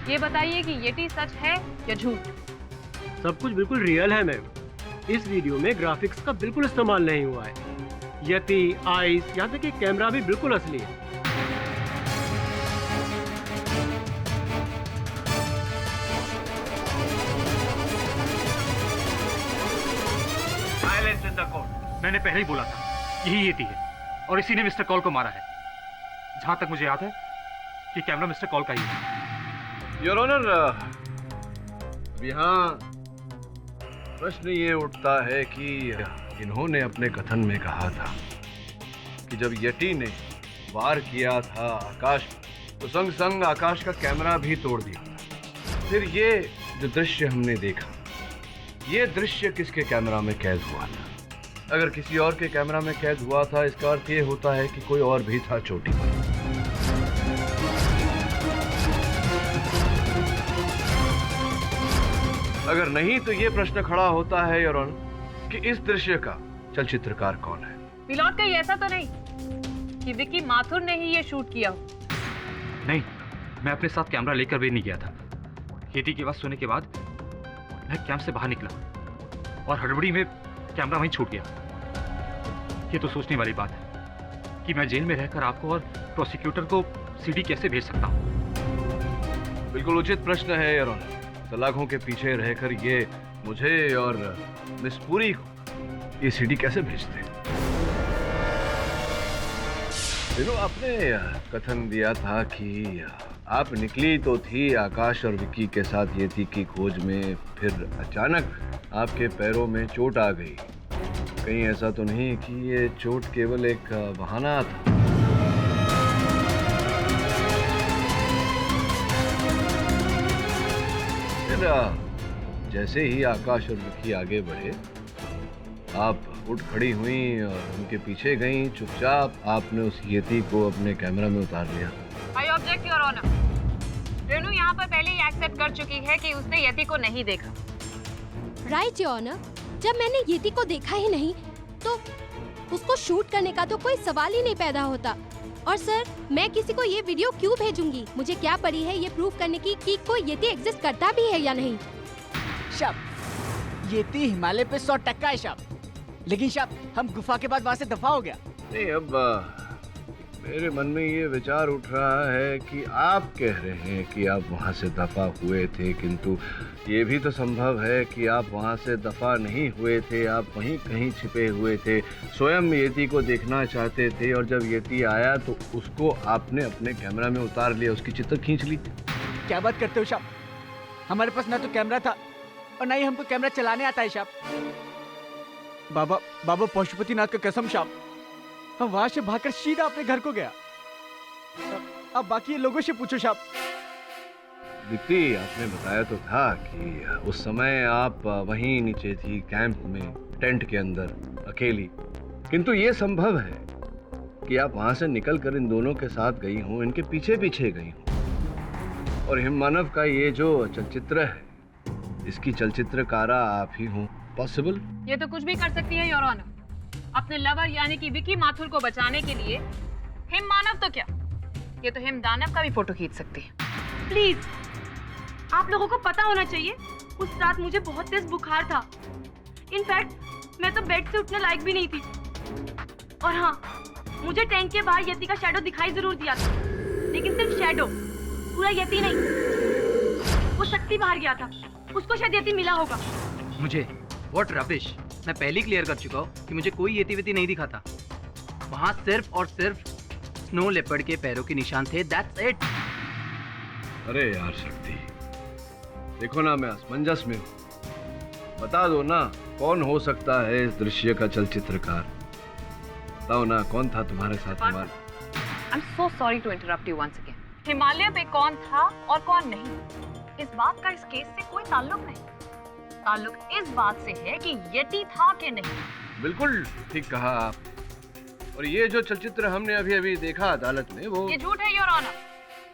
ये बताइए कि येटी सच है या झूठ? सब कुछ बिल्कुल रियल है मैम। इस वीडियो में ग्राफिक्स का बिल्कुल इस्तेमाल नहीं हुआ है। यति, आइस, यहाँ तक कि कैमरा भी बिल्कुल असली है। evidence in the court. मैंने पहले ही बोला था यही येती है और इसी ने मिस्टर कॉल को मारा है। जहां तक मुझे याद है कि कैमरा मिस्टर कॉल का ही है। योर ऑनर, यहाँ प्रश्न ये उठता है कि इन्होंने अपने कथन में कहा था कि जब यटी ने वार किया था आकाश तो संग संग आकाश का कैमरा भी तोड़ दिया था। फिर ये जो दृश्य हमने देखा, ये दृश्य किसके कैमरा में कैद हुआ था? अगर किसी और के कैमरा में कैद हुआ था, इसका अर्थ ये होता है कि कोई और भी था चोटी पर। अगर नहीं तो ये प्रश्न खड़ा होता है योर ऑनर कि इस दृश्य का चलचित्रकार कौन है? पिलॉट कहीं ऐसा तो नहीं कि विकी माथुर ने ही ये शूट किया हो? नहीं, मैं अपने साथ कैमरा लेकर भी नहीं गया था। खेती की आवाज सुनने के बाद मैं कैंप से बाहर निकला और हड़बड़ी में कैमरा वहीं छूट गया। ये तो सोचने वाली बात है कि मैं जेल में रहकर आपको और प्रोसिक्यूटर को सीडी कैसे भेज सकता हूँ। बिल्कुल उचित प्रश्न है योर ऑनर। सलाखों के पीछे रहकर ये मुझे और मिस पुरी को ये सीडी कैसे भेजते? आपने कथन दिया था कि आप निकली तो थी आकाश और विक्की के साथ येती की खोज में, फिर अचानक आपके पैरों में चोट आ गई। कहीं ऐसा तो नहीं कि ये चोट केवल एक बहाना था? फिर जैसे ही आकाश और विक्की आगे बढ़े, आप उठ खड़ी हुई और उनके पीछे गईं। चुपचाप आपने उस येती को अपने कैमरा में उतार लिया। I object your honour. Renu यहाँ पर पहले ही एक्सेप्ट कर चुकी है कि उसने येती को नहीं देखा। राइट योर ऑनर, जब मैंने येती को देखा ही नहीं तो उसको शूट करने का तो कोई सवाल ही नहीं पैदा होता। और सर, मैं किसी को ये वीडियो क्यों भेजूंगी? मुझे क्या पड़ी है ये प्रूव करने की कि कोई येती एग्जिस्ट करता भी है या नहीं? शब, येती हिमालय पे 100% है शब। लेकिन शब, हम गुफा के बाद वहाँ से दफा हो गया। नहीं, अब मेरे मन में ये विचार उठ रहा है कि आप कह रहे हैं कि आप वहाँ से दफा हुए थे, किंतु ये भी तो संभव है कि आप वहाँ से दफा नहीं हुए थे, आप वहीं कहीं छिपे हुए थे, स्वयं येती को देखना चाहते थे और जब येती आया तो उसको आपने अपने कैमरा में उतार लिया, उसकी चित्र खींच ली। क्या बात करते हो शब? हमारे पास ना तो कैमरा था और ना ही हमको कैमरा चलाने आता है शब। बाबा पशुपतिनाथ का कसम शब, हम वहां से भागकर सीधा अपने घर को गया। अब बाकी लोगों से पूछो शब। दीप्ति, आपने बताया तो था कि उस समय आप वहीं नीचे थी कैंप में, टेंट के अंदर अकेली, किंतु ये संभव है कि आप वहां से निकलकर इन दोनों के साथ गई हूँ, इनके पीछे पीछे गई हूँ। और हिममानव का ये जो चलचित्र है, इसकी चलचित्रकारा आप ही हूँ। पॉसिबल? ये तो कुछ भी कर सकती है योर ऑनर। अपने लवर यानी कि विकी माथुर को बचाने के लिए हिम मानव तो क्या, ये तो हिम दानव का भी फोटो खींच सकती है। प्लीज, आप लोगों को पता होना चाहिए उस रात मुझे बहुत तेज बुखार था। इनफैक्ट मैं तो बेड से उठने लायक भी नहीं थी। और हाँ, मुझे टेंट के बाहर यति का शैडो दिखाई जरूर दिया था, लेकिन सिर्फ शैडो, पूरा यति नहीं। वो शक्ति बाहर गया था, उसको शायद यति मिला होगा। मुझे व्हाट रबिश, मैं पहले क्लियर कर चुका हूँ कि मुझे कोई येती वेती नहीं दिखा था। वहाँ सिर्फ और सिर्फ स्नो लेपर्ड के पैरों के निशान थे, दैट्स इट। अरे यार शक्ति, देखो ना मैं असमंजस में हूँ, बता दो ना कौन हो सकता है इस दृश्य का चलचित्रकार? बताओ ना, कौन था तुम्हारे साथ? I am so sorry to interrupt you once again. Himalaya पे कौन था और कौन नहीं, इस बात का इस केस से कोई ताल्लुक नहीं। ताल्लुक इस बात से है कि येती था कि नहीं। बिल्कुल ठीक कहा आप। और ये जो चलचित्र हमने अभी अभी देखा अदालत में, वो ये झूठ है योर ऑनर।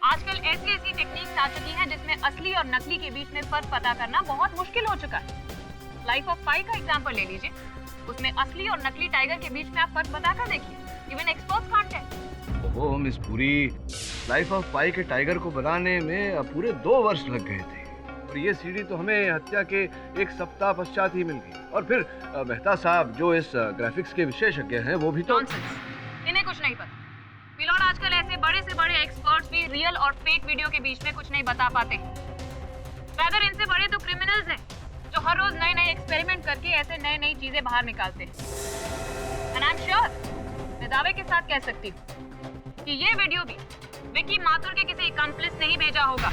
आजकल ऐसी टेक्निक्स आ चुकी हैं जिसमें असली और नकली के बीच में फर्क पता करना बहुत मुश्किल हो चुका है। लाइफ ऑफ पाई का एग्जांपल ले लीजिए, उसमें असली और नकली टाइगर के बीच में आप फर्क पता कर देखिए, इवन एक्सपर्ट्स कांट टेल। ओहो मिस पुरी, लाइफ ऑफ पाई के टाइगर को बनाने में पूरे 2 वर्ष लग गए थे, और ये सीडी तो हमें हत्या के 1 सप्ताह पश्चात ही मिल गई। और फिर मेहता साहब जो इस ग्राफिक्स के विशेषज्ञ हैं, वो भी तो इन्हें कुछ नहीं पता। पिलॉट, आजकल ऐसे बड़े से बड़े एक्सपर्ट्स भी रियल और फेक वीडियो के बीच में कुछ नहीं बता पाते। अगर इनसे बड़े तो क्रिमिनल्स हैं जो हर रोज नए नए एक्सपेरिमेंट करके ऐसे नई नई चीजें बाहर निकालते हैं। एंड आई एम श्योर, मैं दावे के साथ कह सकती हूँ कि ये वीडियो भी विकी माथुर के किसी अकम्प्लिस ने ही भेजा होगा।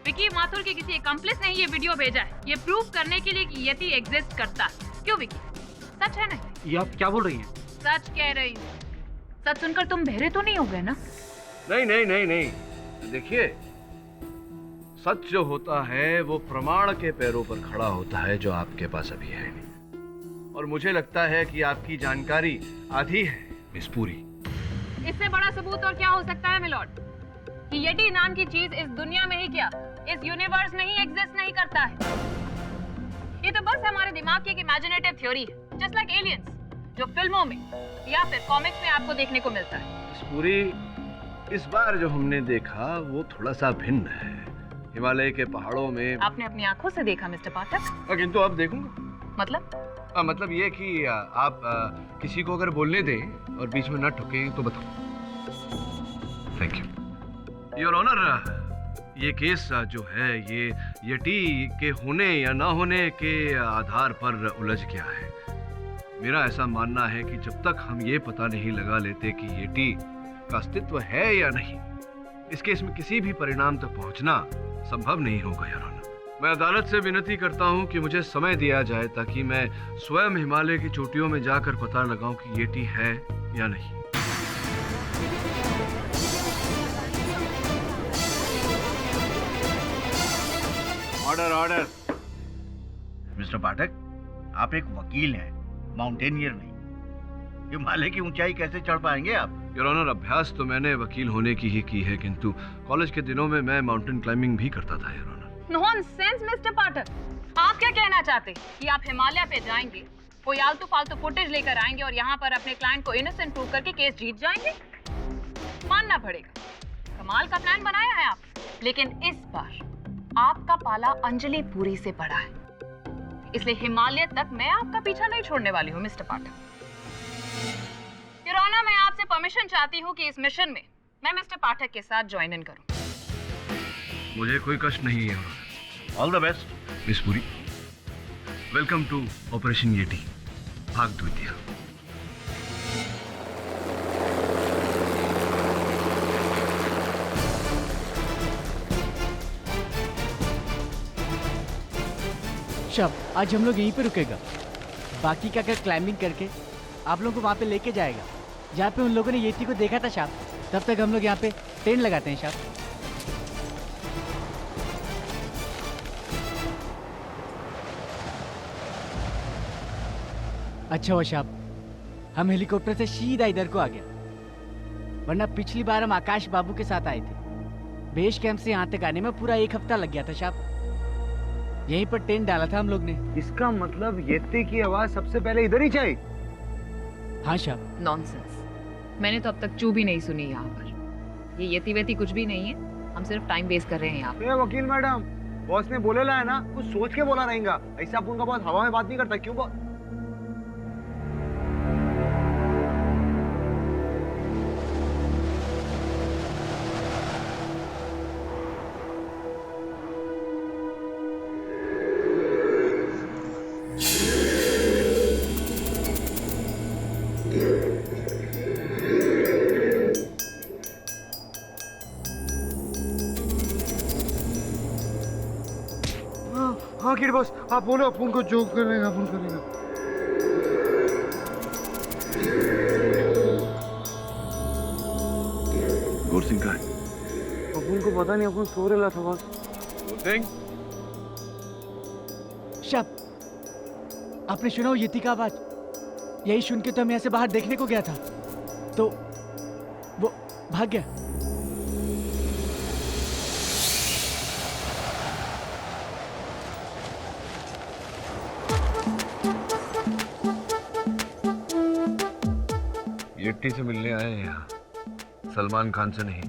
विकी माथुर के किसी अकम्प्लिस ने ही ये वीडियो भेजा है, ये प्रूव करने के लिए कि यति एग्जिस्ट करता है। क्यों विकी, सच है नहीं? ये आप क्या बोल रही हैं? सच कह रही हूँ। सच सुनकर तुम बहरे तो नहीं हो गए ना? नहीं नहीं नहीं नहीं, देखिए सच जो होता है वो प्रमाण के पैरों पर खड़ा होता है, जो आपके पास अभी है नहीं। और मुझे लगता है कि आपकी जानकारी आधी है मिस पुरी। इससे बड़ा सबूत और क्या हो सकता है मिलॉर्ड कि यटी नाम की चीज इस दुनिया में ही क्या इस यूनिवर्स में ही एग्जिस्ट नहीं करता है। ये तो बस हमारे दिमाग की एक इमेजिनेटिव थ्योरी है, जस्ट लाइक एलियंस, जो फिल्मों में या फिर कॉमिक्स में आपको देखने को मिलता है। मिस पुरी, इस बार जो हमने देखा वो थोड़ा सा भिन्न है। हिमालय के पहाड़ों में आपने अपनी आंखों से देखा मिस्टर पाठक? किंतु अब देखूंगा। मतलब मतलब ये कि आप किसी को अगर बोलने दें और बीच में न ठुके तो बताओ। Thank you your honour. ये केस जो है ये यटी के होने या ना होने के आधार पर उलझ गया है। मेरा ऐसा मानना है कि जब तक हम ये पता नहीं लगा लेते कि यटी का अस्तित्व है या नहीं, इस केस में किसी भी परिणाम तक पहुंचना संभव नहीं होगा योर ऑनर। मैं अदालत से विनती करता हूं कि मुझे समय दिया जाए ताकि मैं स्वयं हिमालय की चोटियों में जाकर पता लगाऊं कि यटी है या नहीं। Order order. मिस्टर पाठक, आप एक वकील हैं, माउंटेनियर नहीं। हिमालय की ऊंचाई कैसे चढ़ पाएंगे आप? योर ऑनर, अभ्यास तो मैंने वकील होने की ही की है, किंतु कॉलेज के दिनों में मैं माउंटेन क्लाइंबिंग भी करता था योर ऑनर। नॉनसेंस मिस्टर पाठक, आप क्या कहना चाहते हैं कि आप हिमालय पे जाएंगे, कोई आलतू फालतू फुटेज लेकर आएंगे और यहाँ पर अपने क्लाइंट को इनोसेंट प्रूव करके केस जीत जाएंगे? मानना पड़ेगा, कमाल का प्लान बनाया है आप। लेकिन इस बार आपका पाला अंजलि पुरी से पड़ा है, इसलिए हिमालय तक मैं आपका पीछा नहीं छोड़ने वाली हूँ मिस्टर पाठक। योर ऑनर, मैं आपसे परमिशन चाहती हूँ कि इस मिशन में मैं मिस्टर पाठक के साथ ज्वाइन इन करूँ। मुझे कोई कष्ट नहीं है your honour. All the best miss Puri. Welcome to operation yeti भाग द्वितीय। शब, आज हम लोग यहीं पे रुकेगा। बाकी का कर क्लाइंबिंग करके आप लोगों को वहाँ पे लेके जाएगा जहाँ पे उन लोगों ने येती को देखा था शाप। तब तक हम लोग यहाँ पे टेंट लगाते हैं शाप। अच्छा हुआ शाप हम हेलीकॉप्टर से सीधा इधर को आ गया, वरना पिछली बार हम आकाश बाबू के साथ आए थे। बेस कैंप से यहाँ तक आने में पूरा 1 हफ्ता लग गया था शाप। यहीं पर टेंट डाला था हम लोग ने। इसका मतलब येती की आवाज सबसे पहले इधर ही चाहिए? हाँ शाप। नॉनसेंस, मैंने तो अब तक चू भी नहीं सुनी यहाँ पर। ये येती वेती कुछ भी नहीं है, हम सिर्फ टाइम वेस्ट कर रहे हैं यहाँ पर। वकील मैडम, बॉस ने बोलेला है ना, कुछ सोच के बोला रहेगा। ऐसा अपन का बहुत हवा में बात नहीं करता। क्यों हाँ किड बॉस, आप बोलो, अपन को जो करेगा अपन करेगा। गौर सिंह का है? अपन को पता नहीं, अपन सो रहा था बस। गौर सिंह? शब, आपने सुना वो येती का आवाज? यही सुन के तो हम यहाँ से बाहर देखने को गया था, तो वो भाग गया। येटी से मिलने आए हैं यहाँ, सलमान खान से नहीं।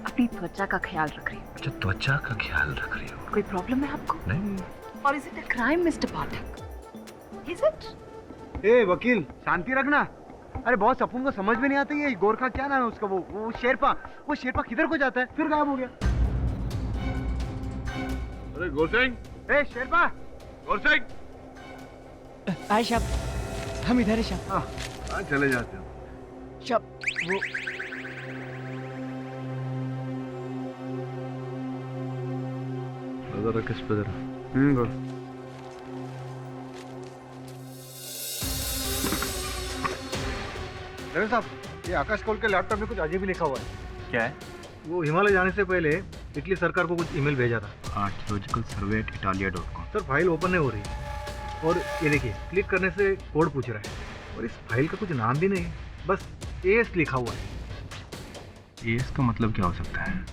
अपनी त्वचा का ख्याल रख रही हूँ। अच्छा, त्वचा का ख्याल रख रही हो? कोई प्रॉब्लम है आपको? नहीं। और is it a crime mister Pathak? Is it? ए वकील, शांति रखना। अरे बॉस अपन को समझ में नहीं आता ये गोरखा क्या नाम है उसका, वो शेरपा किधर को जाता है फिर गायब हो गया। अरे गोरसिंह, ए शेरपा, गोरसिंह। आए शब, हम इधर है शब। कहाँ चले जाते हो? शब वो जरा किस पे जरा। बोल। डॉक्टर साहब, ये आकाश कौल के लैपटॉप में कुछ अजीब ही लिखा हुआ है। क्या है? वो हिमालय जाने से पहले इटली सरकार को कुछ ईमेल भेजा था। आर्कियोलॉजिकल सर्वे @italia.com। सर फाइल ओपन नहीं हो रही और ये देखिए क्लिक करने से कोड पूछ रहा है और इस फाइल का कुछ नाम भी नहीं, बस एस लिखा हुआ है। इसका मतलब क्या हो सकता है?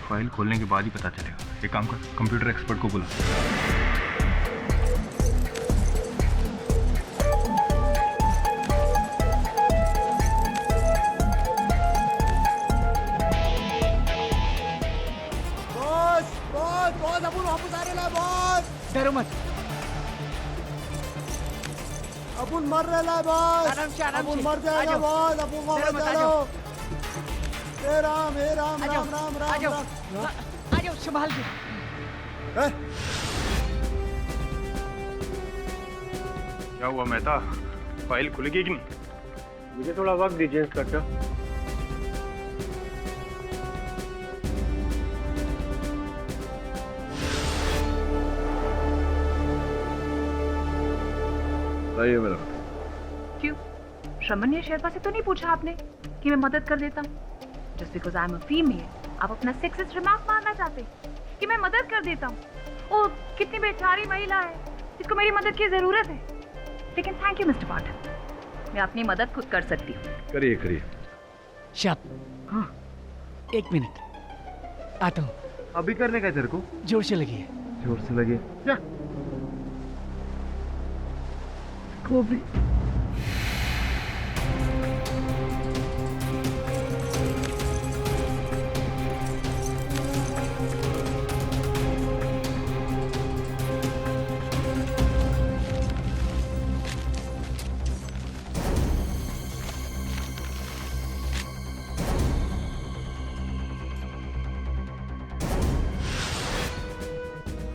फाइल खोलने के बाद ही पता चलेगा। एक काम कर, कंप्यूटर एक्सपर्ट को बुला। बॉस अपन वापस आ रहे हैं बॉस। डरो मत, अपन मर रहे हैं बॉस। आराम से अपन मर जाएगा बॉस। अपन वापस आ जाओ। हे राम राम राम राम आ जाओ संभाल के। क्या हुआ मेहता, फाइल खुलेगी कि नहीं? मुझे थोड़ा वक्त दीजिए इंस्पेक्टर। आइए मेरा। क्यों? श्रमण या शेरपा से तो नहीं पूछा आपने कि मैं मदद कर देता हूँ? Just because I am a female आप अपना सेक्सिस्ट रिमार्क मारना चाहते कि मैं मदद कर देता हूँ? ओ कितनी बेचारी महिला है जिसको मेरी मदद की जरूरत है। लेकिन थैंक यू मिस्टर पाठक, मैं अपनी मदद खुद कर सकती हूँ। करिए करिए। शब, हाँ 1 मिनट आता हूँ। अभी करने का तेरे को? जोर से लगी है। जोर से लगी क्या? को भी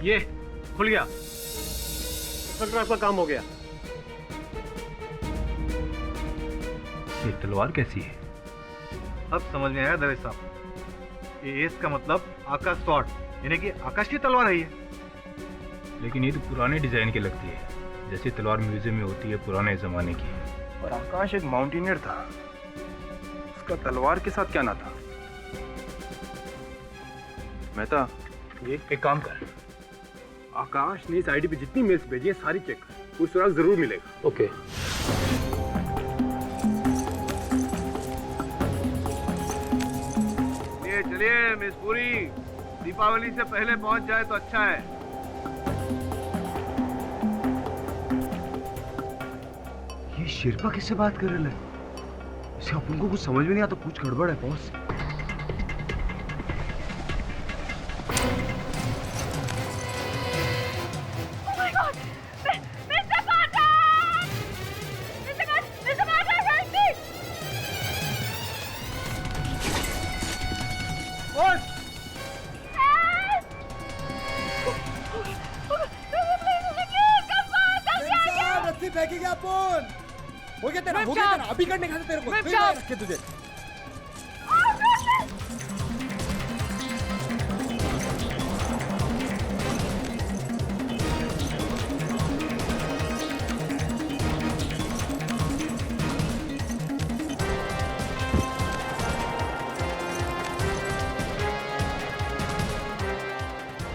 ये खुल गया। इंस्पेक्टर आपका काम हो गया। ये तलवार कैसी है? अब समझ में आया दवेश साहब, ये एस का मतलब आकाश स्वॉर्ड, यानी कि आकाश की तलवार है ये। लेकिन ये तो पुराने डिजाइन की लगती है, जैसे तलवार म्यूजियम में होती है पुराने जमाने की। और आकाश एक माउंटेनियर था, उसका तलवार के साथ क्या ना था? मेहता, ये एक काम कर, आकाश ने इस आईडी पे जितनी मेल्स भेजी है सारी चेक कर, कोई सुराग जरूर मिलेगा। ओके। चलिए मिस पुरी, दीपावली से पहले पहुंच जाए तो अच्छा है। ये शेरपा किससे बात कर रहे हैं? इसे अपन को कुछ समझ में नहीं आता, कुछ गड़बड़ है बॉस। फेंकेगा अपन हो गया तेरा, अभी करने का तेरे को फिर रखे तुझे।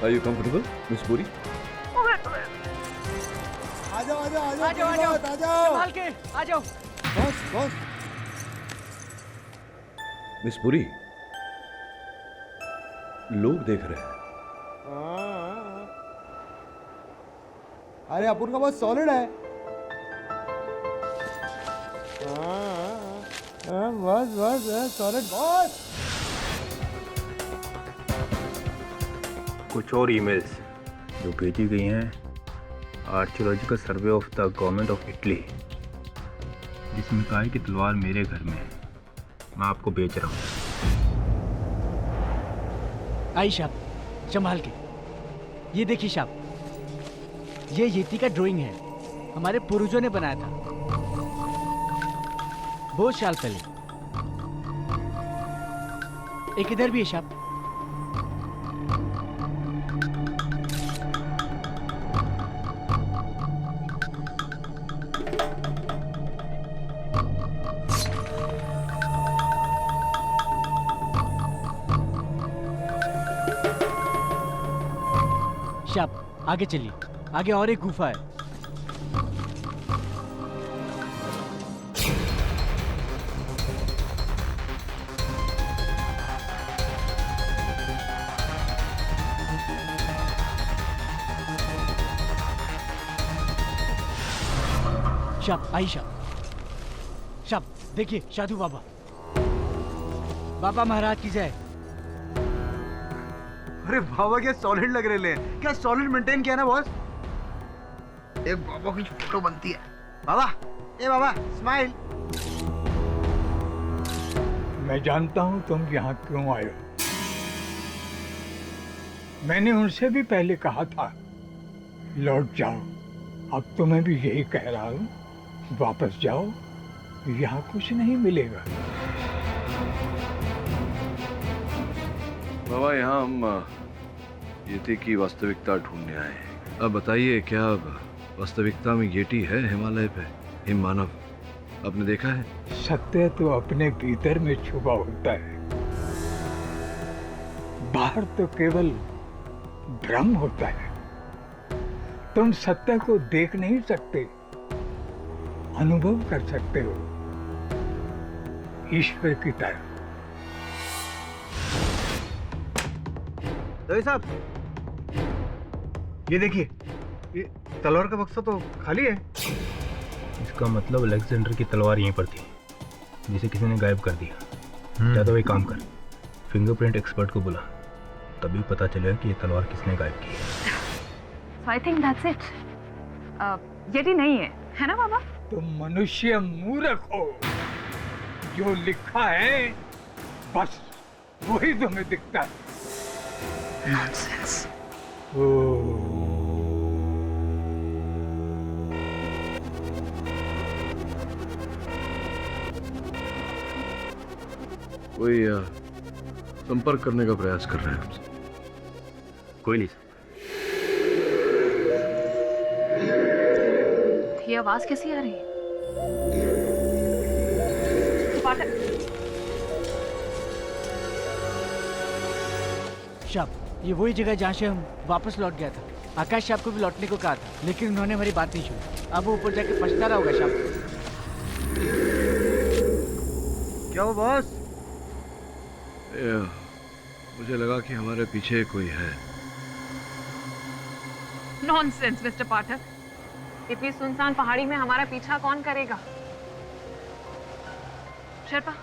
Are you comfortable, Miss Puri? आ जाओ संभाल के आ जाओ। बॉस मिस पुरी, लोग देख रहे हैं। अरे अपन का बहुत सॉलिड है। बस सॉलिड बॉस। कुछ और ईमेल्स जो भेजी गई हैं archaeological survey of the government of Italy, जिसमें कहा है कि तलवार मेरे घर में है, मैं आपको बेच रहा हूँ। आई साहब, संभाल के। ये देखिए साहब, ये येती का ड्राइंग है, हमारे पूर्वजों ने बनाया था बहुत साल पहले। एक इधर भी है साहब। साहब आगे चलिए, आगे और एक गुफा है। शाप आई शाप देखिए, साधु बाबा, बाबा महाराज की जय। अरे बाबा क्या सॉलिड लग रहे हैं, क्या सॉलिड मेंटेन किया ना बॉस। एक बाबा की फोटो बनती है। बाबा, ए बाबा स्माइल। मैं जानता हूं तुम यहाँ क्यों आए हो। मैंने उनसे भी पहले कहा था लौट जाओ, अब तो मैं भी यही कह रहा हूँ, वापस जाओ, यहाँ कुछ नहीं मिलेगा। बाबा यहाँ हम येती की वास्तविकता ढूंढने आए हैं। अब बताइए, क्या वास्तविकता में येटी है हिमालय पे, हिम मानव? आपने देखा है? सत्य तो अपने भीतर में छुपा होता है, बाहर तो केवल भ्रम होता है। तुम सत्य को देख नहीं सकते, अनुभव कर सकते हो, ईश्वर की तरह। दही साहब, ये देखिए, ये तलवार का बक्सा तो खाली है। इसका मतलब अलेक्जेंडर की तलवार यहीं पर थी, जिसे किसी ने गायब कर दिया। या तो एक काम कर, फिंगरप्रिंट एक्सपर्ट को बुला, तभी पता चलेगा कि ये तलवार किसने गायब की है। So I think that's it. Yeti नहीं है ना बाबा? तुम मनुष्य मूर्ख हो, जो लिखा है बस वही तुम्हें दिखता है। Nonsense. कोई संपर्क करने का प्रयास कर रहे हैं हमसे। कोई नहीं। ये आवाज कैसी आ रही है? शाप, ये वही जगह जहाँ से हम वापस लौट गया था। आकाश शाप को भी लौटने को कहा था, लेकिन उन्होंने हमारी बात नहीं सुनी। अब वो ऊपर जाके पछता रहा होगा शाप। क्या हो बॉस? मुझे लगा कि हमारे पीछे कोई है। नॉनसेंस मिस्टर पाठक, इतनी सुनसान पहाड़ी में हमारा पीछा कौन करेगा? शेरपा,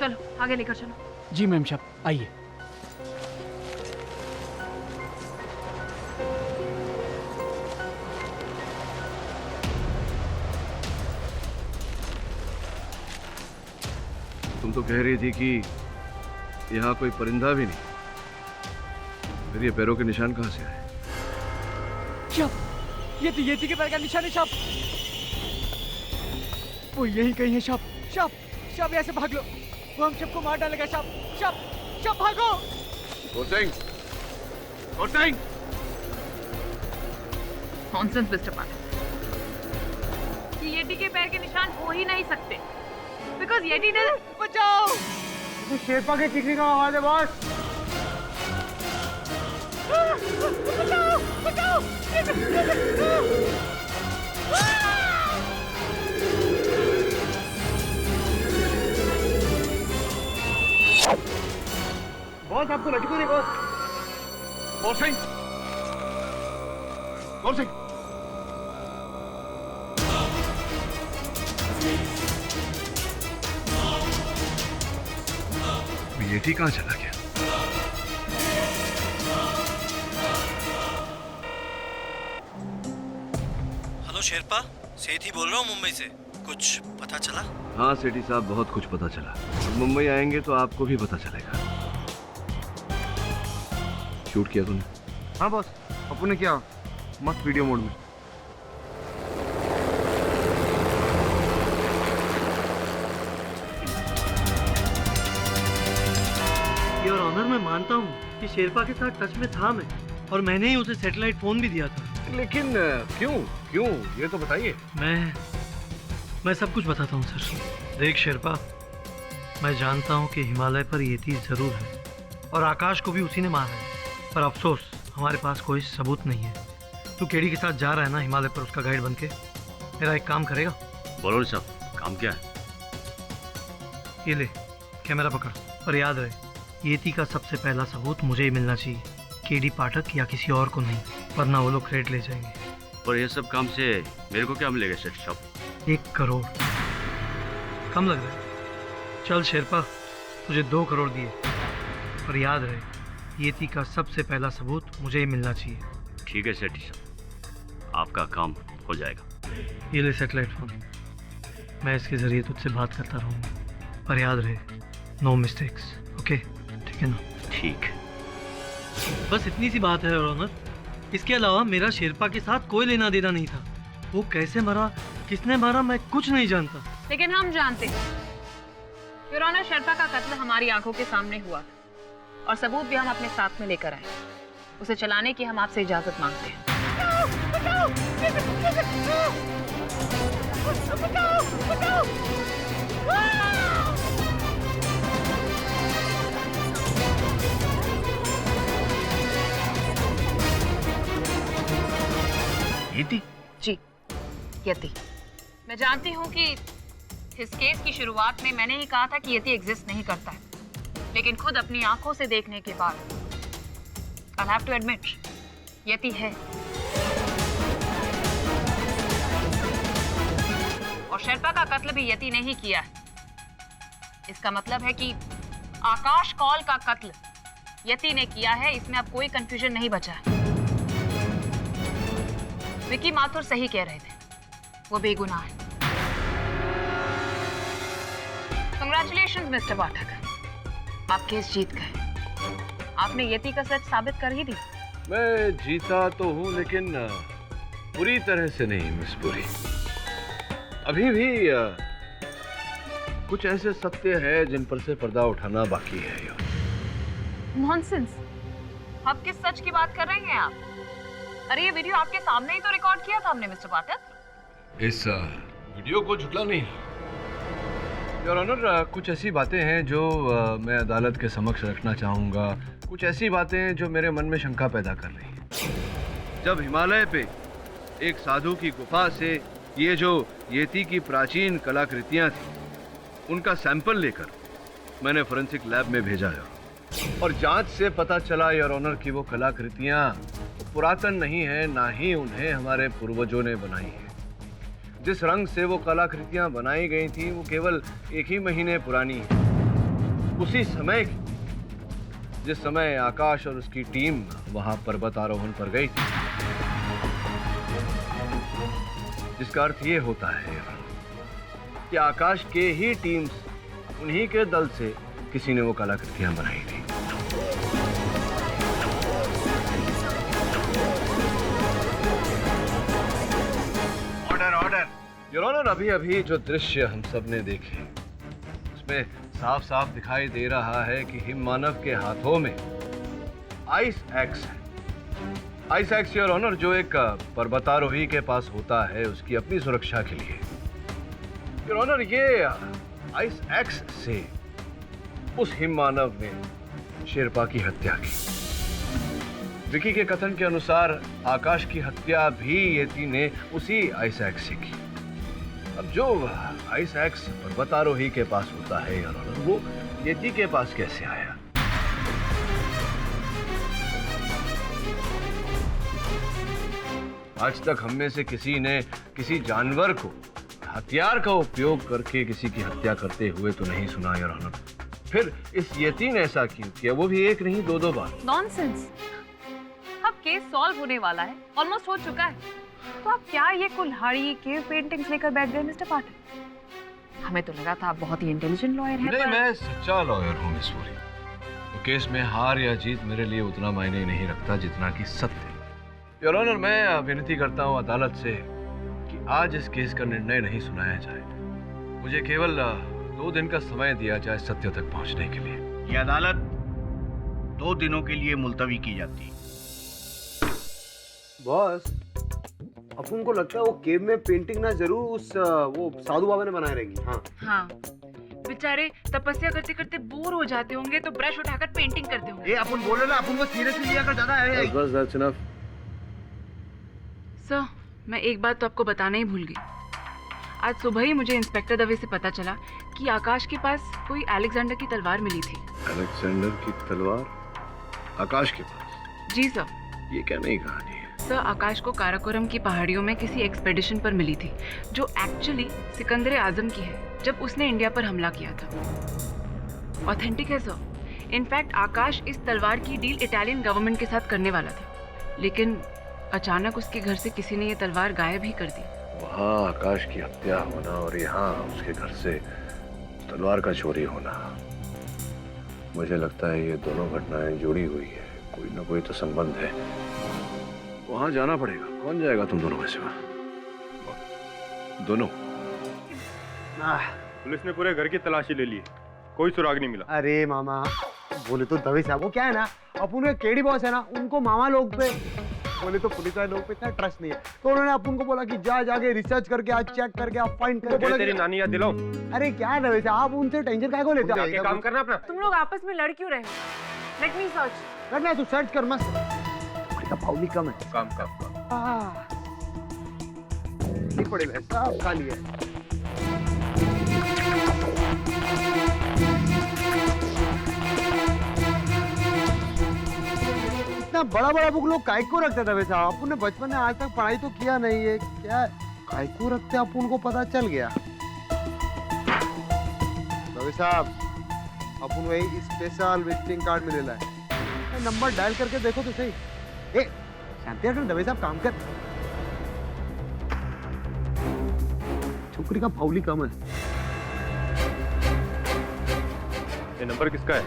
चलो आगे लेकर चलो। जी मैम शाप, आइए। तुम तो कह रही थी कि यहाँ कोई परिंदा भी नहीं, फिर ये पैरों के निशान कहाँ से आए? ये तो येती के पैर का निशान है शाप। वो यही कहीं है शाप। शाप, शाप यहाँ से भाग लो, वो हम सबको मार डालेगा शाप। शाप, शाप भागो। नॉनसेंस मिस्टर पाठक, येटी के पैर के निशान हो ही नहीं सकते, बिकॉज येटी ने बचाओ। शेरपा के चीखने का आवाज है बॉस। बचाओ, बचाओ। बॉस आपको लटकी नहीं बॉस। कौन सिंह, कौन सिंह, येटी कहाँ चला गया? हेलो शेरपा, सेठी बोल रहा हूँ मुंबई से। कुछ पता चला? हाँ सेठी साहब, बहुत कुछ पता चला। अब मुंबई आएंगे तो आपको भी पता चलेगा। शूट किया तूने? हाँ बॉस, अपू ने किया, मस्त वीडियो मोड में। योर ऑनर, मैं मानता हूँ कि शेरपा के साथ टच में था मैं, और मैंने ही उसे सैटेलाइट फोन भी दिया था। लेकिन क्यों ये तो बताइए। मैं सब कुछ बताता हूँ सर। देख शेरपा, मैं जानता हूँ कि हिमालय पर येती जरूर है और आकाश को भी उसी ने मारा है, पर अफसोस हमारे पास कोई सबूत नहीं है। तू केडी के साथ जा रहा है ना हिमालय पर उसका गाइड बनके? मेरा एक काम करेगा? बोलो साहब, काम क्या है? ये ले कैमरा पकड़, और याद रहे येती का सबसे पहला सबूत मुझे ही मिलना चाहिए, केडी पाठक या किसी और को नहीं, वरना वो लोग क्रेडिट ले जाएंगे। और ये सब काम से मेरे को क्या मिलेगा सेठ साहब? 1 करोड़ कम लग रहा है? चल शेरपा, तुझे 2 करोड़ दिए, पर याद रहे येती का सबसे पहला सबूत मुझे ही मिलना चाहिए। ठीक है सेठ साहब, आपका काम हो जाएगा। ये ले सैटेलाइट फोन, मैं इसके जरिए तुझसे बात करता रहूँगा, पर याद रहे नो मिस्टेक्स, ओके? ठीक है ना? ठीक है। बस इतनी सी बात है योर ऑनर। इसके अलावा मेरा शेरपा के साथ कोई लेना देना नहीं था। वो कैसे मरा, किसने मारा, मैं कुछ नहीं जानता। लेकिन हम जानते हैं योर ऑनर, शेरपा का कत्ल हमारी आंखों के सामने हुआ और सबूत भी हम अपने साथ में लेकर आए। उसे चलाने की हम आपसे इजाजत मांगते हैं। यति? जी यति। मैं जानती हूँ कि इस केस की शुरुआत में मैंने ही कहा था कि यति एग्जिस्ट नहीं करता है, लेकिन खुद अपनी आंखों से देखने के बाद I'll have to admit, यति है। और शेरपा का कत्ल भी यति ने ही किया है। इसका मतलब है कि आकाश कौल का कत्ल यति ने किया है, इसमें अब कोई कंफ्यूजन नहीं बचा है। विकी माथुर सही कह रहे थे, वो बेगुनाह है। कंग्रेचुलेशंस मिस्टर पाठक, आप केस जीत गए। आपने यति का सच साबित कर ही दी। मैं जीता तो हूँ, लेकिन पूरी तरह से नहीं मिस पुरी। अभी भी कुछ ऐसे सत्य है जिन पर से पर्दा उठाना बाकी है। नॉनसेंस, आप किस सच की बात कर रहे हैं आप? अरे ये वीडियो आपके सामने ही तो रिकॉर्ड किया था हमने मिस्टर पाठक। इस वीडियो को झुटला नहीं योर ऑनर। कुछ ऐसी बातें हैं जो मैं अदालत के समक्ष रखना चाहूँगा। कुछ ऐसी बातें जो मेरे मन में शंका पैदा कर रही हैं। जब हिमालय पे एक साधु की गुफा से ये जो येती की प्राचीन कलाकृतियाँ थी, उनका सैंपल लेकर मैंने फोरेंसिक लैब में भेजा है, और जांच से पता चला योर ऑनर कि वो कलाकृतियाँ पुरातन नहीं है, ना ही उन्हें हमारे पूर्वजों ने बनाई है। जिस रंग से वो कलाकृतियां बनाई गई थी वो केवल 1 ही महीने पुरानी है, उसी समय की जिस समय आकाश और उसकी टीम वहां पर्वतारोहण पर गई थी। जिसका अर्थ ये होता है कि आकाश के ही टीम, उन्हीं के दल से किसी ने वो कलाकृतियां बनाई थी। ऑर्डर। योर ऑनर, अभी अभी जो दृश्य हम सब ने देखे उसमें साफ साफ दिखाई दे रहा है कि हिम मानव के हाथों में आइस एक्स है। आइस एक्स योर ऑनर जो एक पर्वतारोही के पास होता है उसकी अपनी सुरक्षा के लिए। योर ऑनर, ये आइस एक्स से उस हिम मानव ने शेरपा की हत्या की। विकी के कथन के अनुसार आकाश की हत्या भी येती ने उसी आइस एक्स से की। अब जो आइस एक्स पर्वतारोही के पास होता है योर ऑनर, वो येती के पास कैसे आया? आज तक हम में से किसी ने किसी जानवर को हथियार का उपयोग करके किसी की हत्या करते हुए तो नहीं सुना योर ऑनर। फिर इस येती ने ऐसा क्यों किया, वो भी 1 नहीं 2 बार? नॉनसेंस। अब केस सॉल्व होने वाला है, ऑलमोस्ट हो चुका है। तो आप क्या ये कुल्हाड़ी केव पेंटिंग्स लेकर बैठ गए मिस्टर पाठक? हमें तो लगा था आप बहुत ही इंटेलिजेंट लॉयर हैं। नहीं, मैं सच्चा लॉयर हूँ मिस पूरी। तो केस में हार या जीत मेरे लिए उतना मायने नहीं रखता जितना कि सत्य। योर ऑनर, मैं विनती करता हूँ अदालत से कि आज इस केस का निर्णय नहीं सुनाया जाए। मुझे केवल 2 दिन का समय दिया जाए सत्य तक पहुँचने के लिए। ये अदालत 2 दिनों के लिए मुलतवी की जाती। बॉस, अपन को लगता है वो केव में पेंटिंग ना जरूर उस वो साधु बाबा ने बनाए रहेंगी। हाँ हाँ, बेचारे तपस्या करते करते बोर हो जाते होंगे तो ब्रश उठाकर पेंटिंग करते होंगे। ये अपन बोल रहे ना, अपन को सीरियसली लिया कर ज्यादा है। बस दैट्स इनफ। सर, मैं एक बात तो आपको बताना ही भूल गई। आज सुबह ही मुझे इंस्पेक्टर दवे से पता चला कि आकाश के पास कोई अलेक्जेंडर की तलवार मिली थी। अलेक्जेंडर की तलवार आकाश के पास? जी सर। ये क्या नई कहानी है? सर, आकाश को काराकोरम की पहाड़ियों में किसी एक्सपेडिशन पर मिली थी जो एक्चुअली सिकंदर आजम की है, जब उसने इंडिया पर हमला किया था। ऑथेंटिक है सर। इनफैक्ट आकाश इस तलवार की डील इटालियन गवर्नमेंट के साथ करने वाला था, लेकिन अचानक उसके घर से किसी ने ये तलवार गायब ही कर दी। वहाँ आकाश की हत्या होना और यहाँ उसके घर से तलवार का चोरी होना, मुझे लगता है ये दोनों घटनाएं जुड़ी हुई है। कोई ना कोई तो संबंध है। वहाँ जाना पड़ेगा। कौन जाएगा तुम दोनों में से? दोनों? पुलिस ने पूरे घर की तलाशी ले ली, कोई सुराग नहीं मिला। अरे मामा, बोले तो दवे साहब, वो क्या है ना, अपन के केडी बॉस है ना, उनको मामा लोग पे, बोले तो पुलिस वाले लोग पे इतना ट्रस्ट नहीं है, तो उन्होंने अपन को बोला कि जाके रिसर्च करके आज चेक करके आप फाइंड करके बोला तेरी नानी याद दिलाओ। अरे क्या दवे साहब, आप उनसे टेंशन काहे को लेते हो? जाके काम करना अपना। तुम लोग आपस में लड़ क्यों रहे हो? Let me search. करना है तो सर्च कर, मस्त। का पाउली कम है। काम नहीं पड़ेगा, सब खाली है। इतना बड़ा बड़ा बुक लोग काय को रखते थे वैसे? अपन ने बचपन में आज तक पढ़ाई तो किया नहीं है, क्या काय को रखते अपन को पता चल गया। दवे साहब, अपन वही स्पेशल विजिटिंग कार्ड मिलेला है, नंबर डायल करके देखो तो सही। ए शांति रखना दवे साहब, काम कर। छोकरी का फाउली कम है। ये नंबर किसका है?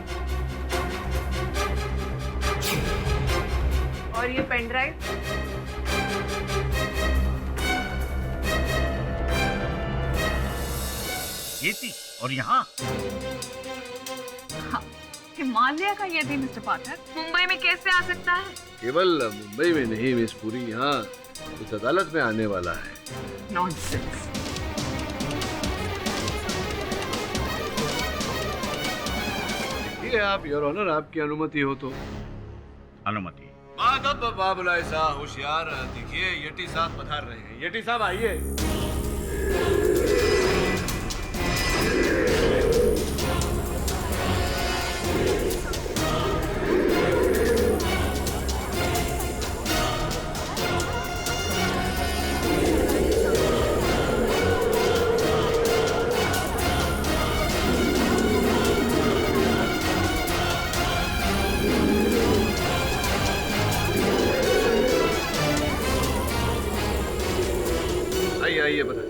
और ये पेन ड्राइव? ये थी और यहाँ हिमालय का ये थी मिस्टर पाठक। मुंबई में कैसे आ सकता है? केवल मुंबई में नहीं मिस पूरी, यहाँ उस अदालत में आने वाला है। नॉनसेंस। ये आप योर ऑनर, आपकी अनुमति हो तो। अनुमति। माधव बाबुला साहब होशियार, देखिए येटी साहब पधार रहे हैं। येटी साहब आइए। आइए बता।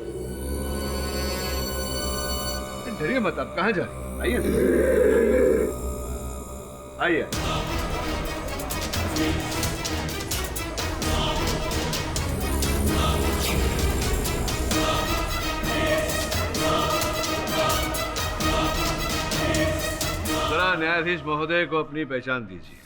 डरिए मत, आप कहाँ जा रहे हैं? आइए आइए। जरा न्यायाधीश महोदय को अपनी पहचान दीजिए।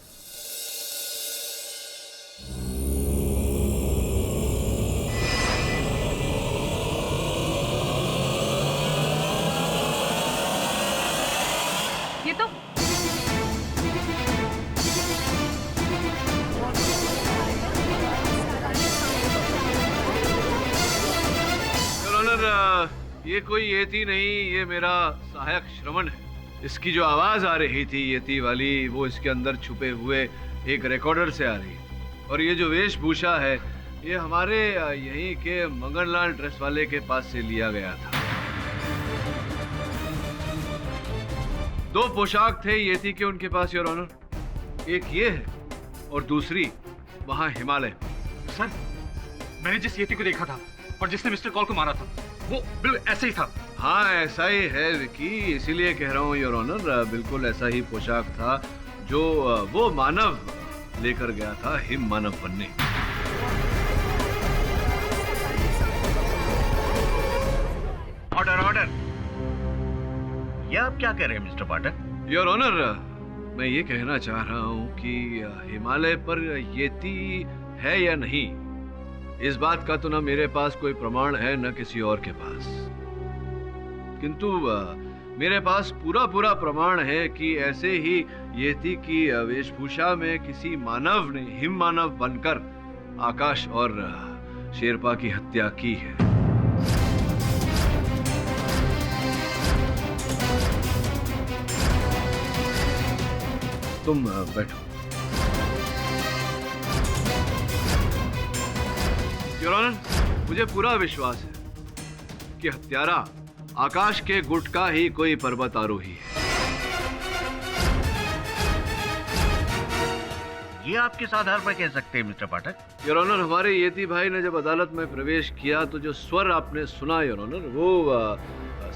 ये तो ये कोई येती नहीं, ये मेरा सहायक श्रवण है। इसकी जो आवाज आ रही थी येती वाली, वो इसके अंदर छुपे हुए एक रिकॉर्डर से आ रही है। और ये जो वेशभूषा है, ये हमारे यहीं के मंगनलाल ड्रेस वाले के पास से लिया गया था। 2 पोशाक थे येती के उनके पास योर ऑनर। एक ये है और दूसरी वहां हिमालय। सर, मैंने जिस यति को देखा था और जिसने मिस्टर कॉल को मारा था वो बिल्कुल ऐसे ही था। हाँ ऐसा ही है विकी, इसीलिए कह रहा हूँ योर ऑनर, बिल्कुल ऐसा ही पोशाक था जो वो मानव लेकर गया था हिम मानव बनने। Order order. ये आप क्या कह रहे हैं मिस्टर पाठक? योर ऑनर, मैं ये कहना चाह रहा हूँ कि हिमालय पर येती है या नहीं, इस बात का तो ना मेरे पास कोई प्रमाण है न किसी और के पास, किंतु मेरे पास पूरा प्रमाण है कि ऐसे ही येती की वेशभूषा में किसी मानव ने हिम मानव बनकर आकाश और शेरपा की हत्या की है। तुम बैठो। योर ऑनर, मुझे पूरा विश्वास है कि हत्यारा आकाश के गुट का ही कोई पर्वत आरोही है। ये आप किस आधार पर कह सकते हैं मिस्टर पाठक? योर ऑनर, हमारे येती भाई ने जब अदालत में प्रवेश किया तो जो स्वर आपने सुना योर ऑनर, वो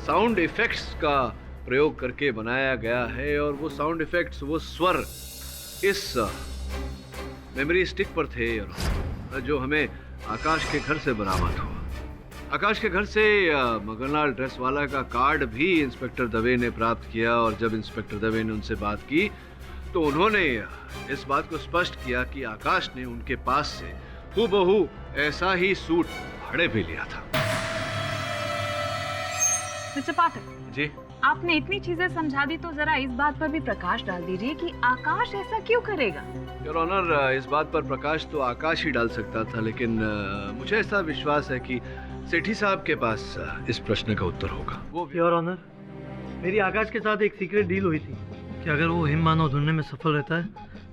साउंड इफेक्ट्स का प्रयोग करके बनाया गया है, और वो साउंड इफेक्ट्स, वो स्वर इस मेमोरी स्टिक पर थे योर ऑनर, जो हमें आकाश के घर से बरामद हुआ। आकाश के घर से मगनलाल ड्रेस वाला का कार्ड भी इंस्पेक्टर दवे ने प्राप्त किया, और जब इंस्पेक्टर दवे ने उनसे बात की तो उन्होंने इस बात को स्पष्ट किया कि आकाश ने उनके पास से हूबहू ऐसा ही सूट भाड़े पे लिया था। मिस्टर पाठक जी, आपने इतनी चीजें समझा दी तो जरा इस बात पर भी प्रकाश डाल दीजिए कि आकाश ऐसा क्यों करेगा। योर ऑनर, इस बात पर प्रकाश तो आकाश ही डाल सकता था, लेकिन मुझे ऐसा विश्वास है कि सेठी साहब के पास इस प्रश्न का उत्तर होगा। वो योर ऑनर, मेरी आकाश के साथ एक सीक्रेट डील हुई थी कि अगर वो हिम मानव ढूंढने में सफल रहता है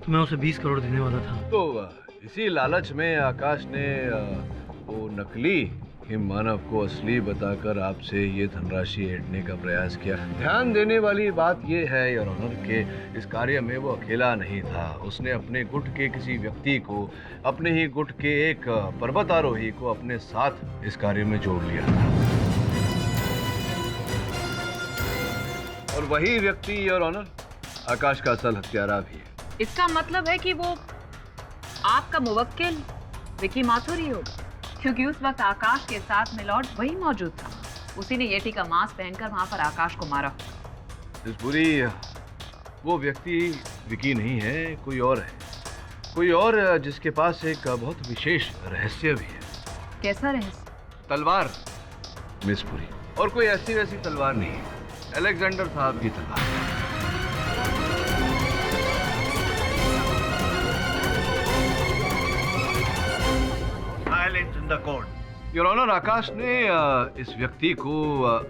तो मैं उसे 20 करोड़ देने वाला था। तो इसी लालच में आकाश ने वो नकली हिम मानव को असली बताकर आपसे ये धनराशि ऐंठने का प्रयास किया। ध्यान देने वाली बात ये है योर ऑनर कि इस कार्य में वो अकेला नहीं था। उसने अपने गुट के किसी व्यक्ति को, अपने ही गुट के एक पर्वतारोही को अपने साथ इस कार्य में जोड़ लिया था, और वही व्यक्ति योर ऑनर आकाश का असल हत्यारा भी है। इसका मतलब है कि वो आपका मुवक्किल विकी माथुर ही होगा, क्योंकि उस वक्त आकाश के साथ मिलॉर्ड वही मौजूद था। उसी ने येटी का मांस पहनकर वहां पर आकाश को मारा। इस बुरी वो व्यक्ति विकी नहीं है, कोई और है, कोई और जिसके पास एक बहुत विशेष रहस्य भी है। कैसा रहस्य? तलवार मिस पुरी, और कोई ऐसी वैसी तलवार नहीं है, अलेक्जेंडर साहब की तलवार। Silence in the court. Your honour, Akash ने इस व्यक्ति को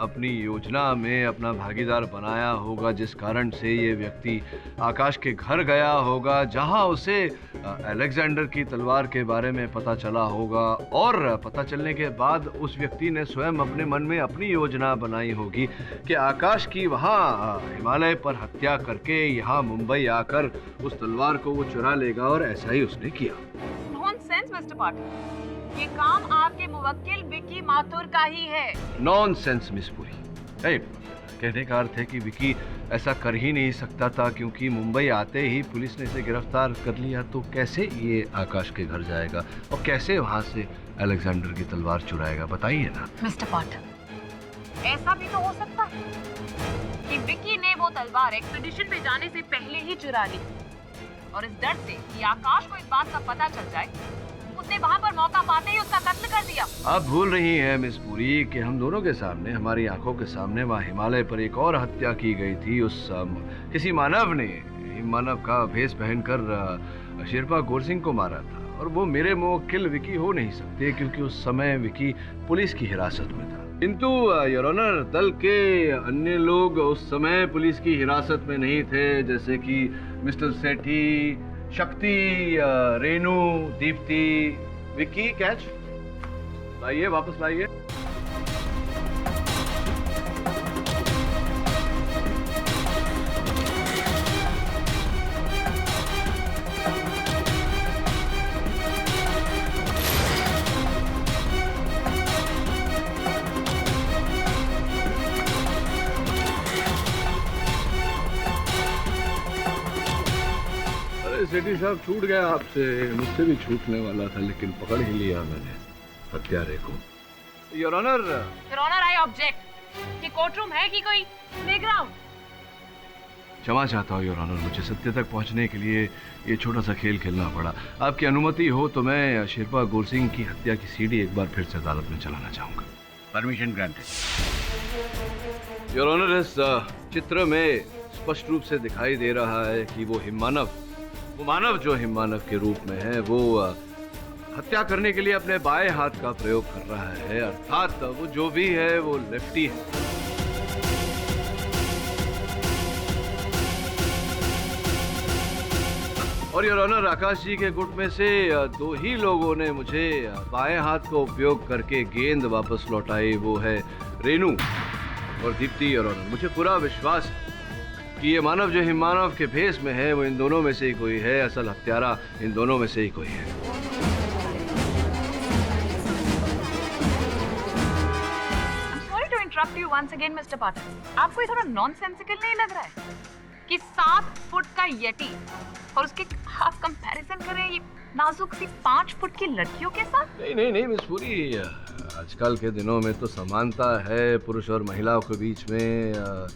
अपनी योजना में अपना भागीदार बनाया होगा, जिस कारण से ये व्यक्ति आकाश के घर गया होगा, जहां उसे अलेक्जेंडर की तलवार के बारे में पता चला होगा, और पता चलने के बाद उस व्यक्ति ने स्वयं अपने मन में अपनी योजना बनाई होगी कि आकाश की वहां हिमालय पर हत्या करके यहाँ मुंबई आकर उस तलवार को वो चुरा लेगा, और ऐसा ही उसने किया। नॉनसेंस मिस्टर पाठक, ये काम आपके मुवक्किल विकी माथुर का ही है। Nonsense miss Puri. कहने का अर्थ है कि विकी ऐसा कर ही नहीं सकता था, क्योंकि मुंबई आते ही पुलिस ने इसे गिरफ्तार कर लिया, तो कैसे ये आकाश के घर जाएगा और कैसे वहां से अलेक्जेंडर की तलवार चुराएगा, बताइए ना। मिस्टर पाठक, ऐसा भी तो हो सकता है कि विकी ने वो तलवार एक्सपीडिशन पे जाने से पहले ही चुरा ली, और इस डर से कि आकाश को इस बात का पता चल जाए, उसने वहां पर मौका पाते ही उसका कत्ल कर दिया। आप भूल रही हैं मिस पुरी कि हम दोनों के सामने, हमारी आंखों के सामने वहाँ हिमालय पर एक और हत्या की गई थी। उस किसी मानव ने हिम मानव का भेष पहनकर शेरपा गोरसिंह को मारा था, और वो मेरे मुवक्किल विकी हो नहीं सकते, क्योंकि उस समय विकी पुलिस की हिरासत में था। किंतु योर ऑनर, दल के अन्य लोग उस समय पुलिस की हिरासत में नहीं थे, जैसे कि मिस्टर सेठी, शक्ति, रेनू, दीप्ति, विकी। कैच लाइए, वापस लाइए। अरे सेठी साहब, छूट गया आपसे, मुझसे भी छूटने वाला था, लेकिन पकड़ ही लिया मैंने हत्यारे को। योर ऑनर, आई ऑब्जेक्ट कि कोर्ट रूम है कि कोई प्लेग्राउंड। क्षमा चाहता हूँ योर ऑनर, मुझे सत्य तक पहुँचने के लिए ये छोटा सा खेल खेलना पड़ा। आपकी अनुमति हो तो मैं शेरपा गौर सिंह की हत्या की सीडी एक बार फिर से अदालत में चलाना चाहूँगा। Permission granted. योर ऑनर, इस चित्र में स्पष्ट रूप से दिखाई दे रहा है कि वो मानव जो हिममानव के रूप में है, वो हत्या करने के लिए अपने बाएं हाथ का प्रयोग कर रहा है, अर्थात वो जो भी है वो लेफ्टी है। और योर ऑनर, आकाश जी के गुट में से दो ही लोगों ने मुझे बाएं हाथ का उपयोग करके गेंद वापस लौटाई, वो है रेनू और दीप्ति। योर ऑनर, मुझे पूरा विश्वास है कि ये मानव जो हिममानव के भेष में है, वो इन दोनों में से ही कोई है, असल हत्यारा इन दोनों में से ही कोई है। Interrupt you once again mister Pathak, आपको ये थोड़ा नॉनसेंसिकल नहीं लग रहा है कि 7 फुट का यटी और उसके आप कंपैरिजन करें ये नाजुक सी 5 फुट की लड़कियों के साथ? नहीं मिस पूरी, आजकल के दिनों में तो समानता है पुरुष और महिलाओं के बीच में,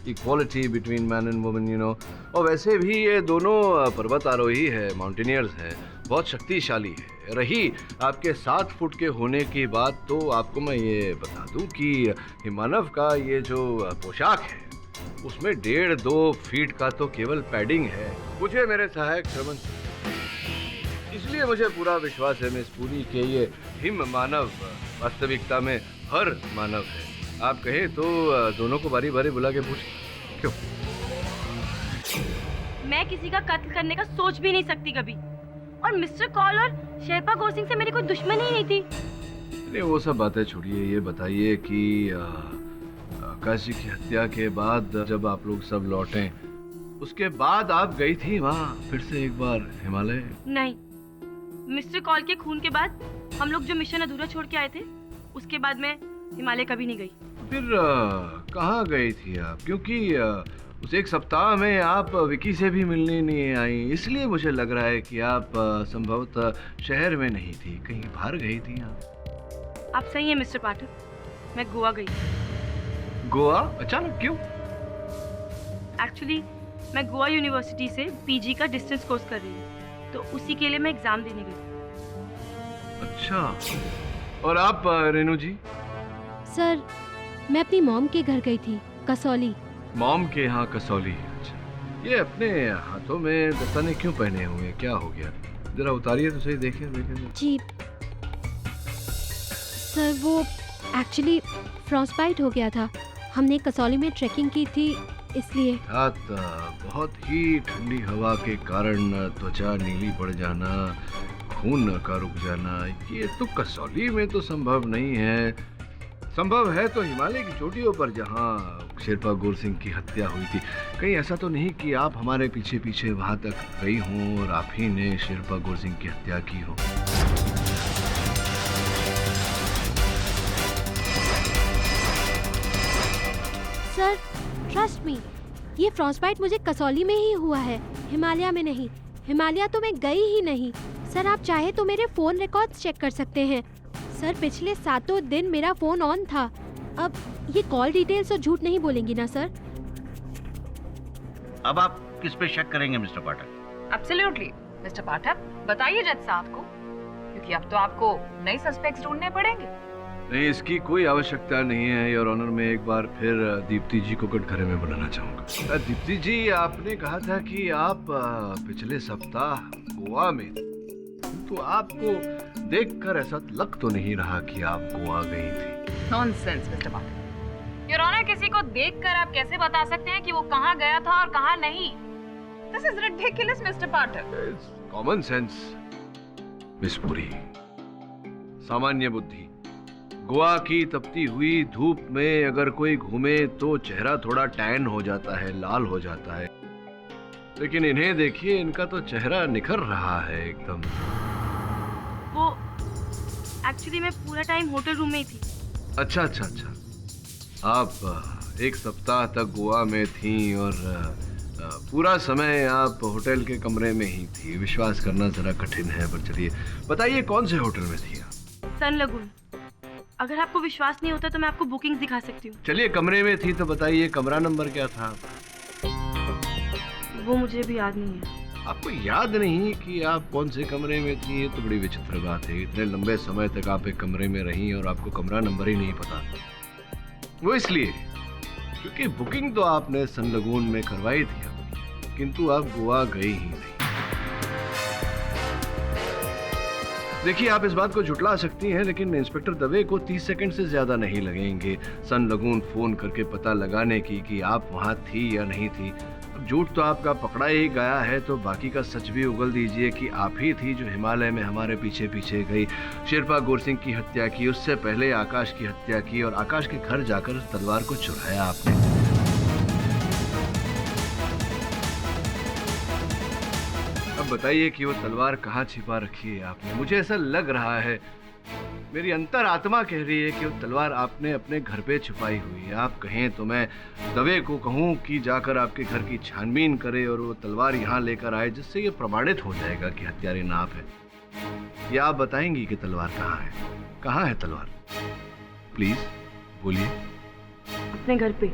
equality between man and women, you know. और वैसे भी ये दोनों पर्वत आरोही है, माउंटेनियर्स है, बहुत शक्तिशाली है। रही आपके 7 फुट के होने की बात, तो आपको मैं ये बता दूं कि हिमानव का ये जो पोशाक है उसमें 1.5-2 फीट का तो केवल पैडिंग है। मुझे मेरे सहायक श्रवण, इसलिए मुझे पूरा विश्वास है मिस पूरी के ये हिम मानव वास्तविकता में हर मानव है। आप कहें तो दोनों को बारी बारी बुला के पूछ क्यों? मैं किसी का कत्ल करने का सोच भी नहीं सकती कभी, और मिस्टर कॉल और शेरपा गौर सिंह से मेरी कोई दुश्मनी ही नहीं थी। नहीं, वो सब बातें छोड़िए, ये बताइए कि आकाश जी की हत्या के बाद जब आप लोग सब लौटे, उसके बाद आप गई थी वहाँ फिर से एक बार हिमालय? नहीं, मिस्टर कॉल के खून के बाद हम लोग जो मिशन अधूरा छोड़ के आए थे, उसके बाद मैं हिमालय कभी नहीं गई। फिर कहाँ गई थी आप? क्योंकि उस एक सप्ताह में आप विकी से भी मिलने नहीं आई, इसलिए मुझे लग रहा है कि आप संभवतः शहर में नहीं थी, कहीं बाहर गई थी आप सही हैं मिस्टर पाठक, मैं गोवा गई। गोवा? अचानक क्यों? एक्चुअली मैं गोवा यूनिवर्सिटी से पीजी का डिस्टेंस कोर्स कर रही हूँ, तो उसी के लिए मैं एग्जाम देने गई। अच्छा, और आप रेनू जी? सर, मैं अपनी मॉम के घर गई थी, कसौली। मॉम के यहाँ कसौली? अच्छा, ये अपने हाथों में दस्ताने क्यों पहने हुए, क्या हो गया? जरा उतारिए तो सही, देखें। जी सर, वो एक्चुअली फ्रॉस्टबाइट हो गया था, हमने कसौली में ट्रैकिंग की थी इसलिए। बहुत ही ठंडी हवा के कारण त्वचा नीली पड़ जाना, खून का रुक जाना, ये तो कसौली में तो संभव नहीं है। संभव है तो हिमालय की चोटियों पर, जहाँ शेरपा गौर सिंह की हत्या हुई थी। कहीं ऐसा तो नहीं कि आप हमारे पीछे पीछे वहां तक गई हों और आप ही ने शेरपा गौर सिंह की हत्या की हो? सर, ट्रस्ट मी, ये फ्रॉस्टबाइट मुझे कसौली में ही हुआ है, हिमालय में नहीं। हिमालय तो मैं गई ही नहीं। सर, आप चाहे तो मेरे फ़ोन रिकॉर्ड्स चेक कर सकते हैं। सर, पिछले 7 दिन मेरा फ़ोन ऑन था। अब ये कॉल डिटेल्स और झूठ नहीं बोलेंगी ना सर? अब आप किस पे शक करेंगे मिस्टर पाठक? एब्सोल्युटली मिस्टर पाठक, बताइए जज साहब को, क्योंकि अब तो आपको नए सस्पेक्ट्स ढूंढने पड़ेंगे। नहीं, इसकी कोई आवश्यकता नहीं है योर ऑनर। मैं एक बार फिर दीप्ति जी को कटघरे में बुलाना चाहूँगा। दीप्ति जी, आपने कहा था कि आप पिछले सप्ताह गोवा में, तो आपको देखकर ऐसा लग तो नहीं रहा कि आप गोवा गई थी? Nonsense mister Pathak. Your honour, किसी को देखकर आप कैसे बता सकते हैं कि वो कहाँ गया था और कहाँ नहीं? This is ridiculous mister Pathak. Common sense miss Puri, सामान्य बुद्धि। गोवा की तपती हुई धूप में अगर कोई घूमे तो चेहरा थोड़ा टैन हो जाता है, लाल हो जाता है, लेकिन इन्हें देखिए, इनका तो चेहरा निखर रहा है एकदम। वो एक्चुअली मैं पूरा टाइम होटल रूम में ही थी। अच्छा। आप एक सप्ताह तक गोवा में थीं और पूरा समय आप होटल के कमरे में ही थी, विश्वास करना जरा कठिन है, पर चलिए बताइए कौन से होटल में थी आप? सन लगून। अगर आपको विश्वास नहीं होता तो मैं आपको बुकिंग दिखा सकती हूँ। चलिए कमरे में थी तो बताइए कमरा नंबर क्या था? वो मुझे भी याद नहीं है। आपको याद नहीं कि आप कौन से कमरे में थी? ये तो बड़ी विचित्र बात है। इतने लंबे समय तक आप एक कमरे में रही और आपको कमरा नंबर ही नहीं पता। वो इसलिए क्योंकि बुकिंग तो आपने सन लगून में करवाई थी अपनी, किंतु आप गोवा गए ही नहीं। देखिए आप इस बात को झुटला सकती हैं, लेकिन इंस्पेक्टर दवे को 30 सेकंड से ज्यादा नहीं लगेंगे सन लगून फोन करके पता लगाने की कि आप वहां थी या नहीं थी। झूठ तो आपका पकड़ा ही गया है, तो बाकी का सच भी उगल दीजिए कि आप ही थी जो हिमालय में हमारे पीछे पीछे गई, शेरपा गोरसिंह की हत्या की, उससे पहले आकाश की हत्या की और आकाश के घर जाकर उस तलवार को चुराया आपने। अब बताइए कि वो तलवार कहाँ छिपा रखी है आपने? मुझे ऐसा लग रहा है, मेरी अंतर आत्मा कह रही है कि वो तलवार आपने अपने घर पे छुपाई हुई है। आप कहें तो मैं दवे को कहूँ कि जाकर आपके घर की छानबीन करे और वो तलवार यहाँ लेकर आए, जिससे ये प्रमाणित हो जाएगा कि हत्यारे ना आप है। या आप बताएंगी कि तलवार कहाँ है? कहाँ है तलवार? प्लीज बोलिए। अपने घर पे।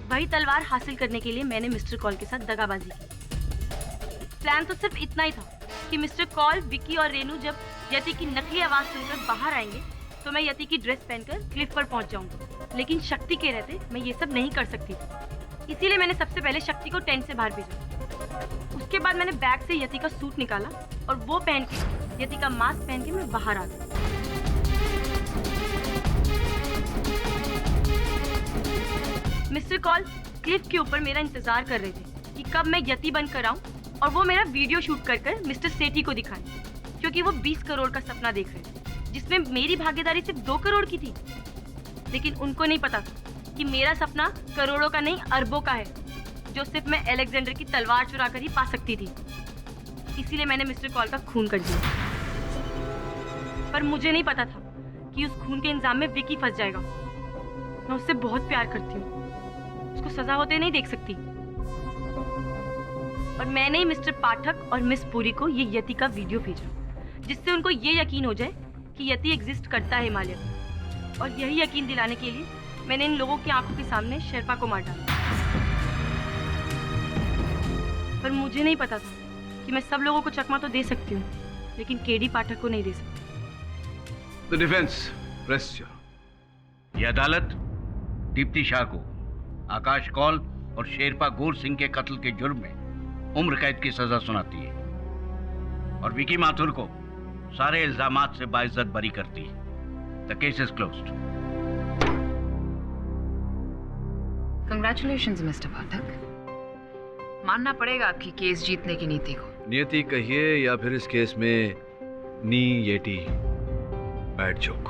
वही तलवार हासिल करने के लिए मैंने मिस्टर कॉल के साथ दगाबाजी की। प्लान तो सिर्फ इतना ही था कि मिस्टर कॉल, विकी और रेनू जब यति की नकली आवाज सुनकर बाहर आएंगे तो मैं यति की ड्रेस पहनकर क्लिफ पर पहुंच जाऊंगा। लेकिन शक्ति के रहते मैं ये सब नहीं कर सकती थी, इसीलिए मैंने सबसे पहले शक्ति को टेंट से बाहर भेजा। उसके बाद मैंने बैग से यति का सूट निकाला और वो पहन के यति का मास्क पहन के मैं बाहर आ गई। मिस्टर कॉल क्लिफ के ऊपर मेरा इंतजार कर रहे थे कि कब मैं यति बनकर आऊं और वो मेरा वीडियो शूट कर मिस्टर सेठी को दिखाएं, क्योंकि वो 20 करोड़ का सपना देख रहे थे, जिसमें मेरी भागीदारी सिर्फ 2 करोड़ की थी। लेकिन उनको नहीं पता था कि मेरा सपना करोड़ों का नहीं, अरबों का है, जो सिर्फ मैं अलेक्जेंडर की तलवार चुरा कर ही पा सकती थी। इसीलिए मैंने मिस्टर कॉल का खून कर दिया, पर मुझे नहीं पता था कि उस खून के इंजाम में विकी फंस जाएगा। मैं उससे बहुत प्यार करती हूँ, उसको सजा होते नहीं देख सकती। और मैंने ही मिस्टर पाठक और मिस पुरी को ये यति का वीडियो भेजा, जिससे उनको ये यकीन हो जाए कि यति एग्जिस्ट करता है हिमालय में। और यही यकीन दिलाने के लिए मैंने इन लोगों की आंखों के सामने शेरपा को मार डाला। पर मुझे नहीं पता था कि मैं सब लोगों को चकमा तो दे सकती हूँ, लेकिन केडी पाठक को नहीं दे सकती। The defense, press your. ये अदालत दीप्ति शाह को आकाश कौल और शेरपा गोर सिंह के कत्ल के जुर्म में उम्र कैद की सजा सुनाती है और विकी माथुर को सारे इल्जामात से बाइज्जत बरी करती है। The case is closed. Congratulations mister Pathak. मानना पड़ेगा आपकी केस जीतने की नीति को। नियति कहिए या फिर इस केस में नी येटी बैड जोक।